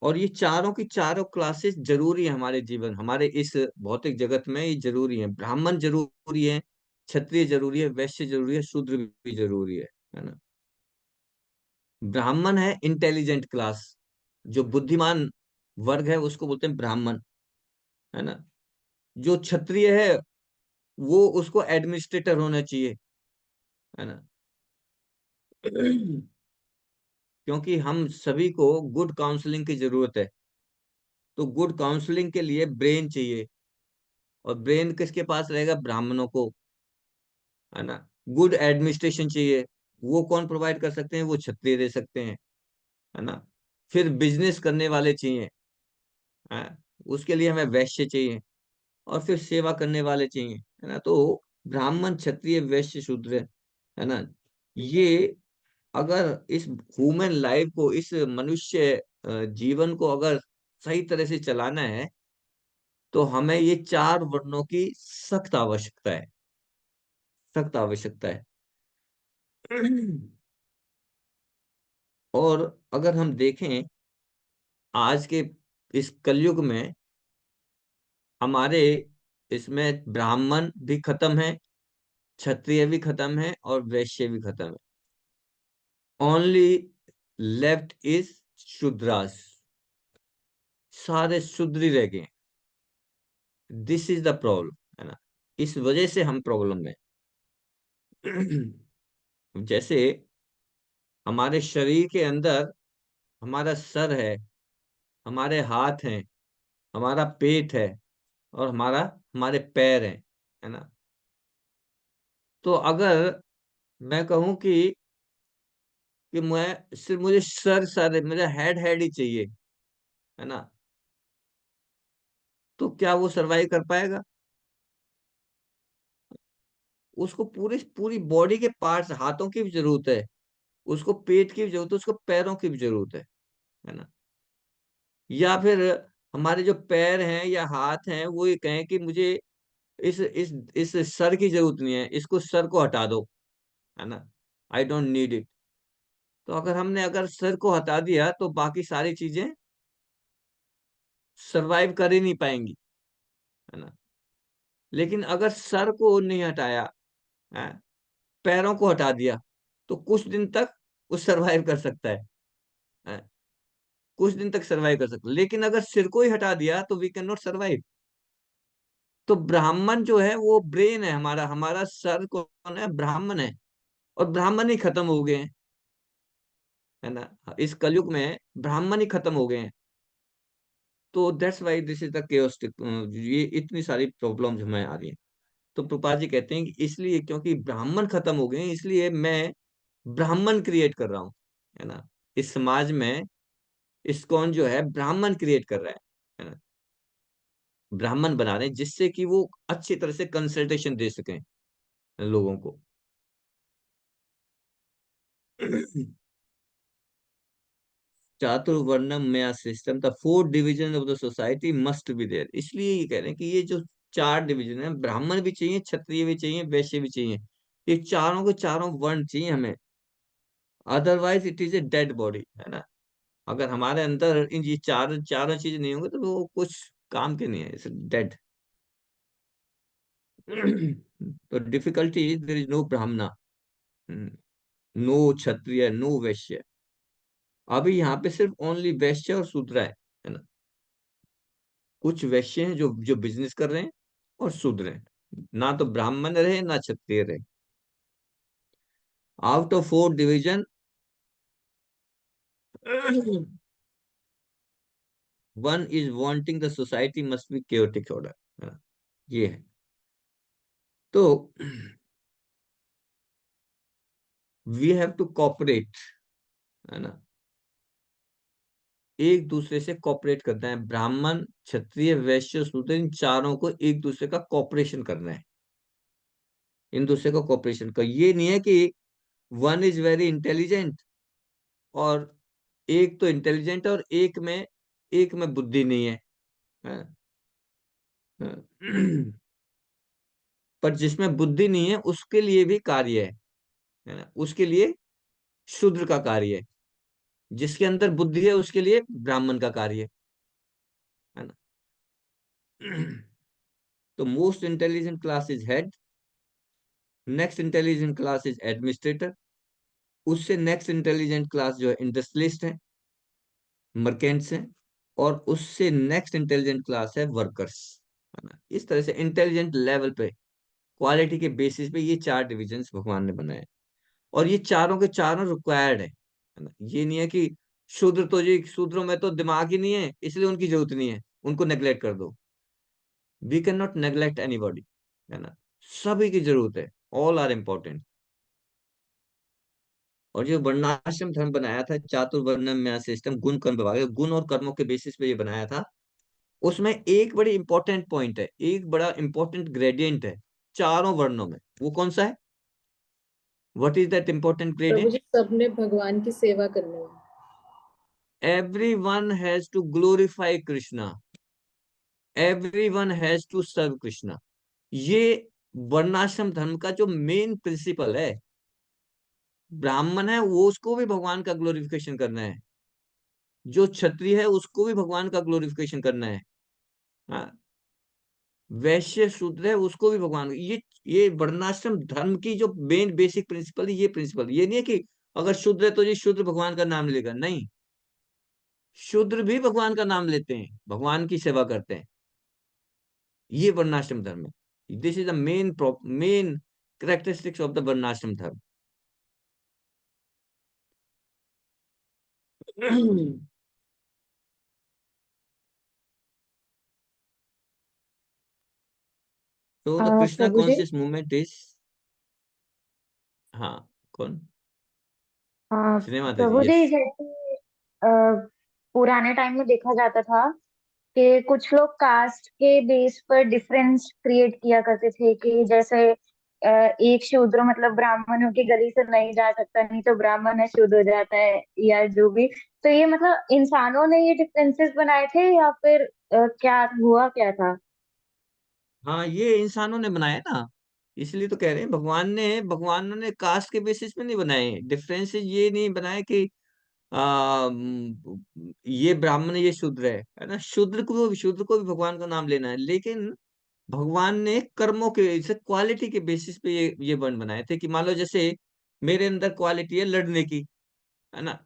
और ये चारों की चारों क्लासेस जरूरी है हमारे जीवन, हमारे इस भौतिक जगत में ये जरूरी है। ब्राह्मण जरूरी है, क्षत्रिय जरूरी है, वैश्य जरूरी है, शूद्र भी जरूरी है ना। ब्राह्मण है इंटेलिजेंट क्लास, जो बुद्धिमान वर्ग है उसको बोलते हैं ब्राह्मण, है ना। जो क्षत्रिय है वो उसको एडमिनिस्ट्रेटर होना चाहिए, है ना। क्योंकि हम सभी को गुड काउंसलिंग की जरूरत है, तो गुड काउंसलिंग के लिए ब्रेन चाहिए, और ब्रेन किसके पास रहेगा? ब्राह्मणों को, है ना। गुड एडमिनिस्ट्रेशन चाहिए, वो कौन प्रोवाइड कर सकते हैं? वो क्षत्रिय दे सकते हैं, है ना। फिर बिजनेस करने वाले चाहिए, है। उसके लिए हमें वैश्य चाहिए, और फिर सेवा करने वाले चाहिए, है ना। तो ब्राह्मण क्षत्रिय वैश्य शूद्र, है ना, ये अगर इस ह्यूमन लाइफ को, इस मनुष्य जीवन को अगर सही तरह से चलाना है, तो हमें ये चार वर्णों की सख्त आवश्यकता है, सख्त आवश्यकता है। और अगर हम देखें आज के इस कलयुग में, हमारे इसमें ब्राह्मण भी खत्म है, क्षत्रिय भी खत्म है, और वैश्य भी खत्म है। ओनली लेफ्ट इज शूद्रास, सारे शूद्र ही रह गए। दिस इज द प्रॉब्लम, है ना। इस वजह से हम प्रॉब्लम में जैसे हमारे शरीर के अंदर हमारा सर है, हमारे हाथ हैं, हमारा पेट है, और हमारे पैर हैं, है ना। तो अगर मैं कहूं कि मैं सिर्फ, मुझे सर मेरा हेड ही चाहिए, है ना, तो क्या वो सरवाइव कर पाएगा? उसको पूरी पूरी बॉडी के पार्ट्स, हाथों की भी जरूरत है, उसको पेट की भी जरूरत है, उसको पैरों की भी जरूरत है ना। या फिर हमारे जो पैर हैं या हाथ हैं वो ये कहें कि मुझे इस सर की जरूरत नहीं है, इसको सर को हटा दो, है ना, आई डोंट नीड इट। तो अगर सर को हटा दिया तो बाकी सारी चीजें सरवाइव कर ही नहीं पाएंगी, है ना। लेकिन अगर सर को नहीं हटाया, है, पैरों को हटा दिया, तो कुछ दिन तक वो सरवाइव कर सकता है, कुछ दिन तक सरवाइव कर सकता है। लेकिन अगर सिर को ही हटा दिया तो वी कैन नॉट सरवाइव। तो ब्राह्मण जो है वो ब्रेन है हमारा, हमारा सर कौन है? ब्राह्मण है, और ब्राह्मण ही खत्म हो गए हैं, है ना। इस कलयुग में ब्राह्मण ही खत्म हो गए हैं। तो that's why this is the chaotic, ये इतनी सारी प्रॉब्लम्स हमें आ रही हैं। तो प्रभुपाद जी कहते हैं कि इसलिए, क्योंकि ब्राह्मण खत्म हो गए हैं, इसलिए मैं ब्राह्मण क्रिएट कर रहा हूँ, है ना। इस समाज में इस्कॉन जो है ब्राह्मण क्रिएट कर रहा है ना। ब्राह्मण बना रहे हैं जिससे कि वो अच्छी तरह से कंसल्टेशन दे सकें लोगों को। चातुर्वर्णम मया system, the four division of the society must be there. इसलिए ये कह रहे हैं कि ये जो चार डिवीजन है, ब्राह्मण भी चाहिए, क्षत्रिय भी चाहिए, वैश्य भी चाहिए, ये चारों के चारों वर्ण चाहिए हमें। Otherwise it is a dead body, है ना। अगर हमारे अंदर इन ये चारों चीज नहीं होंगे तो वो कुछ काम के नहीं है, इट्स डेड। तो difficulty is there is no brahmana, no kshatriya, no vaishya. अभी यहाँ पे सिर्फ ओनली वैश्य और शूद्र है ना। कुछ वैश्य हैं जो जो बिजनेस कर रहे हैं, और शूद्र हैं, ना तो ब्राह्मण रहे ना क्षत्रिय रहे। Out of 4 division, one is wanting the society must B chaotic order, है ना, ये है। तो वी हैव टू कॉपरेट, है ना, एक दूसरे से कॉपरेट करना है। ब्राह्मण, क्षत्रिय, वैश्य, शूद्र, इन चारों को एक दूसरे का कॉपरेशन करना है। इन दूसरे को कॉपरेशन का, ये नहीं है कि वन इज वेरी इंटेलिजेंट और एक तो इंटेलिजेंट और एक में बुद्धि नहीं है, हाँ? पर जिसमें बुद्धि नहीं है उसके लिए भी कार्य है ना, उसके लिए शूद्र का कार्य है। जिसके अंदर बुद्धि है उसके लिए ब्राह्मण का कार्य है ना। तो most intelligent class is head, next intelligent class is administrator, उससे नेक्स्ट इंटेलिजेंट क्लास जो है इंडस्ट्रियलिस्ट है, मर्केंट्स हैं, और उससे नेक्स्ट इंटेलिजेंट क्लास है वर्कर्स, है ना। इस तरह से इंटेलिजेंट लेवल पे, क्वालिटी के बेसिस पे ये 4 डिविजन्स भगवान ने बनाए। और ये चारों के चारों रिक्वायर्ड है ना। ये नहीं है कि शूद्र तो जी, शूद्रों में तो दिमाग ही नहीं है इसलिए उनकी जरूरत नहीं है, उनको नेग्लेक्ट कर दो। We can not neglect anybody, है ना। सभी की जरूरत है, ऑल आर इम्पोर्टेंट। और जो वर्णाश्रम धर्म बनाया था, चातुर्वर्ण्यम सिस्टम, गुण कर्म विभाग, गुण और कर्मों के बेसिस पे ये बनाया था। उसमें एक बड़ी इंपॉर्टेंट पॉइंट है, एक बड़ा इंपॉर्टेंट ग्रेडियंट है चारों वर्णों में। वो कौन सा है? What is that important prabhu gradient? जी, सबने भगवान की सेवा करनी है। Everyone has to glorify Krishna. Everyone has to serve Krishna. ये वर्णाश्रम धर्म का जो मेन प्रिंसिपल है। ब्राह्मण है वो, उसको भी भगवान का ग्लोरिफिकेशन करना है। जो क्षत्रिय है उसको भी भगवान का ग्लोरिफिकेशन करना है। हाँ, वैश्य शूद्र है उसको भी भगवान, ये वर्णाश्रम धर्म की जो मेन बेसिक प्रिंसिपल है, ये प्रिंसिपल। ये नहीं है कि अगर शूद्र है तो ये शूद्र भगवान का नाम लेगा, नहीं। शूद्र भी भगवान का नाम लेते हैं, भगवान की सेवा करते हैं। ये वर्णाश्रम धर्म है। This is the main characteristics of the varnashrama dharma. तो the Krishna Prabhu ji, conscious movement is, हाँ, कौन? श्री माता प्रभु जी, जी, यस। जैसे पुराने टाइम में देखा जाता था कि कुछ लोग कास्ट के बेस पर डिफरेंस क्रिएट किया करते थे कि जैसे एक शूद्र मतलब ब्राह्मणों की गली से नहीं जा सकता, नहीं तो ब्राह्मण है शुद्ध हो जाता है, या जो भी। तो ये मतलब इंसानों ने ये डिफरेंसेस बनाए थे या फिर क्या हुआ क्या था? हाँ, ये इंसानों ने बनाया ना, इसलिए तो कह रहे हैं भगवान ने कास्ट के बेसिस पे नहीं बनाए। डिफरेंसेस ये नहीं बनाए कि ये ब्राह्मण है, ये शूद्र है ना। शूद्र को भी भगवान का नाम लेना है, लेकिन भगवान ने कर्मों के, जैसे क्वालिटी के बेसिस पे ये वर्ण बनाए थे। कि मान लो जैसे मेरे अंदर क्वालिटी है लड़ने की, है ना।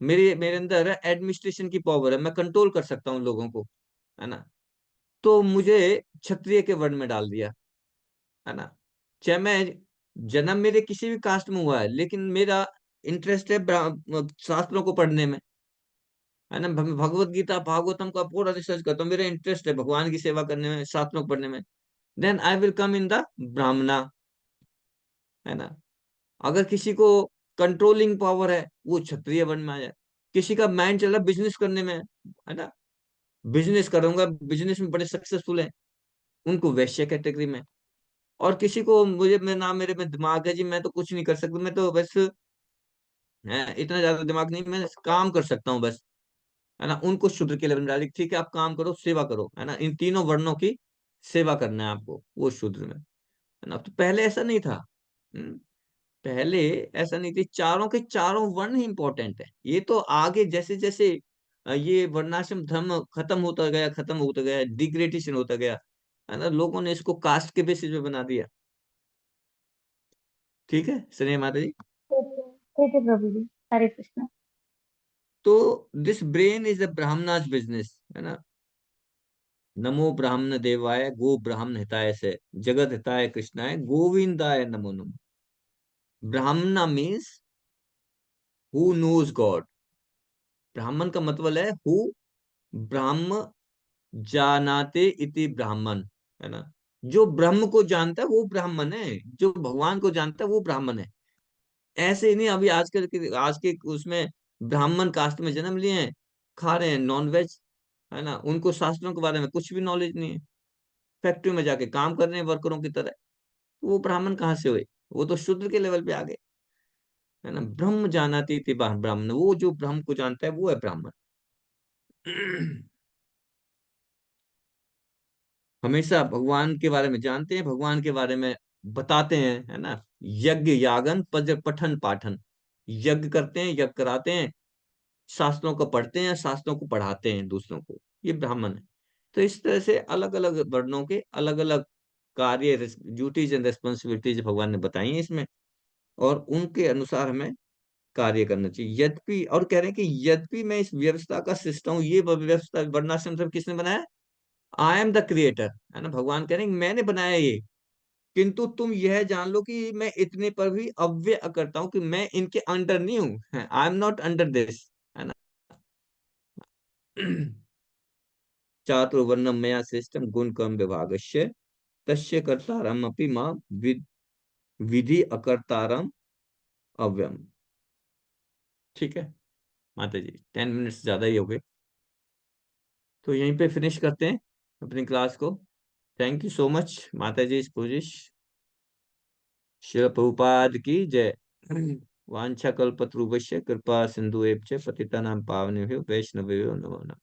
मेरे मेरे अंदर एडमिनिस्ट्रेशन की पावर है, मैं कंट्रोल कर सकता हूँ लोगों को, है ना। तो मुझे क्षत्रिय के वर्ण में डाल दिया, है ना। चाहे मैं जन्म मेरे किसी भी कास्ट में हुआ है, लेकिन मेरा इंटरेस्ट है शास्त्रों को पढ़ने में, है ना। भगवत गीता भागवतम का पूरा रिसर्च करता हूँ, मेरा इंटरेस्ट है भगवान की सेवा करने में, शास्त्रों को पढ़ने में। Then I will come in the brahmana, है ना। अगर किसी को कंट्रोलिंग पावर है वो क्षत्रिय वर्ण में आ जाए। किसी का माइंड चल रहा है बिजनेस करने में, है ना, बिजनेस करूंगा, बिजनेस में बड़े सक्सेसफुल है, उनको वैश्य कैटेगरी में। और किसी को, मुझे मैं ना, मेरे में दिमाग है जी, मैं तो कुछ नहीं कर सकता, मैं तो बस है, इतना ज्यादा दिमाग नहीं, मैं काम कर सकता हूँ बस, है ना, उनको शूद्र के लेवल में डाली। ठीक है, आप काम करो, सेवा करो, है ना। इन तीनों वर्णों की सेवा करना है आपको, वो शूद्र में, है ना। तो पहले ऐसा नहीं था। हम्म, पहले ऐसा नहीं थी, चारों के चारों वर्ण ही इंपॉर्टेंट है। ये तो आगे जैसे जैसे ये वर्णाश्रम धर्म खत्म होता गया, डिग्रेडेशन होता गया, है ना, लोगों ने इसको कास्ट के बेसिस पे बना दिया। ठीक है, सुनिए माता जी। ठीक है प्रभु जी, हरे कृष्ण। तो this brain is a Brahmanas business, है ना। नमो ब्राह्मण देवाय गो ब्राह्मण हिताय से जगत हिताय कृष्णाय गोविंदाय नमो नमः। ब्राह्मणा मीन्स हु नोज गॉड। ब्राह्मण का मतलब है हु ब्राह्म जानाते इति ब्राह्मण, है ना। जो ब्रह्म को जानता है वो ब्राह्मण है, जो भगवान को जानता है वो ब्राह्मण है। ऐसे ही नहीं, अभी आज के उसमें ब्राह्मण कास्ट में जन्म लिए हैं, खा रहे हैं नॉन वेज, है ना। उनको शास्त्रों के बारे में कुछ भी नॉलेज नहीं है, फैक्ट्री में जाके काम कर रहे हैं वर्करों की तरह। वो ब्राह्मण कहाँ से हुए? वो तो शूद्र के लेवल पे आ गए, है ना। ब्रह्म जानाति इति ब्राह्मण, वो जो ब्रह्म को जानता है वो है ब्राह्मण। हमेशा भगवान के बारे में जानते हैं, भगवान के बारे में बताते हैं, है ना। यज्ञ यागन पठन पाठन, यज्ञ करते हैं, यज्ञ कराते हैं, शास्त्रों को पढ़ते हैं, शास्त्रों को पढ़ाते हैं दूसरों को, ये ब्राह्मण है। तो इस तरह से अलग अलग वर्णों के अलग अलग कार्य, ड्यूटीज एंड रेस्पॉन्सिबिलिटीज भगवान ने बताई हैं इसमें, और उनके अनुसार हमें कार्य करना चाहिए। यद्यपि, और कह रहे हैं कि यद्यपि मैं इस व्यवस्था का सृष्टा हूँ, ये व्यवस्था वर्णाश्रम सब किसने बनाया? आई एम द क्रिएटर, है ना। भगवान कह रहे हैं मैंने बनाया ये, किंतु तुम यह जान लो कि मैं इतने पर भी अव्यय करता हूं, कि मैं इनके अंडर नहीं हूं, I am not under this, है ना। चातुर्वर्णम मया सिस्टम गुण कर्म विभागस्य तस्य कर्तारम अपि मां विधि अकर्तारम अव्यम। ठीक है माता जी, 10 मिनट्स ज्यादा ही हो गए, तो यहीं पे फिनिश करते हैं अपनी क्लास को। थैंक यू सो मच माता जी, पूजिश शिल प्रभुपाद की जय। वांछा कल्पतरुभ्यश्च कृपा सिंधु एव च पतितानां पावनेभ्यो वैष्णवेभ्यो नमो नमः।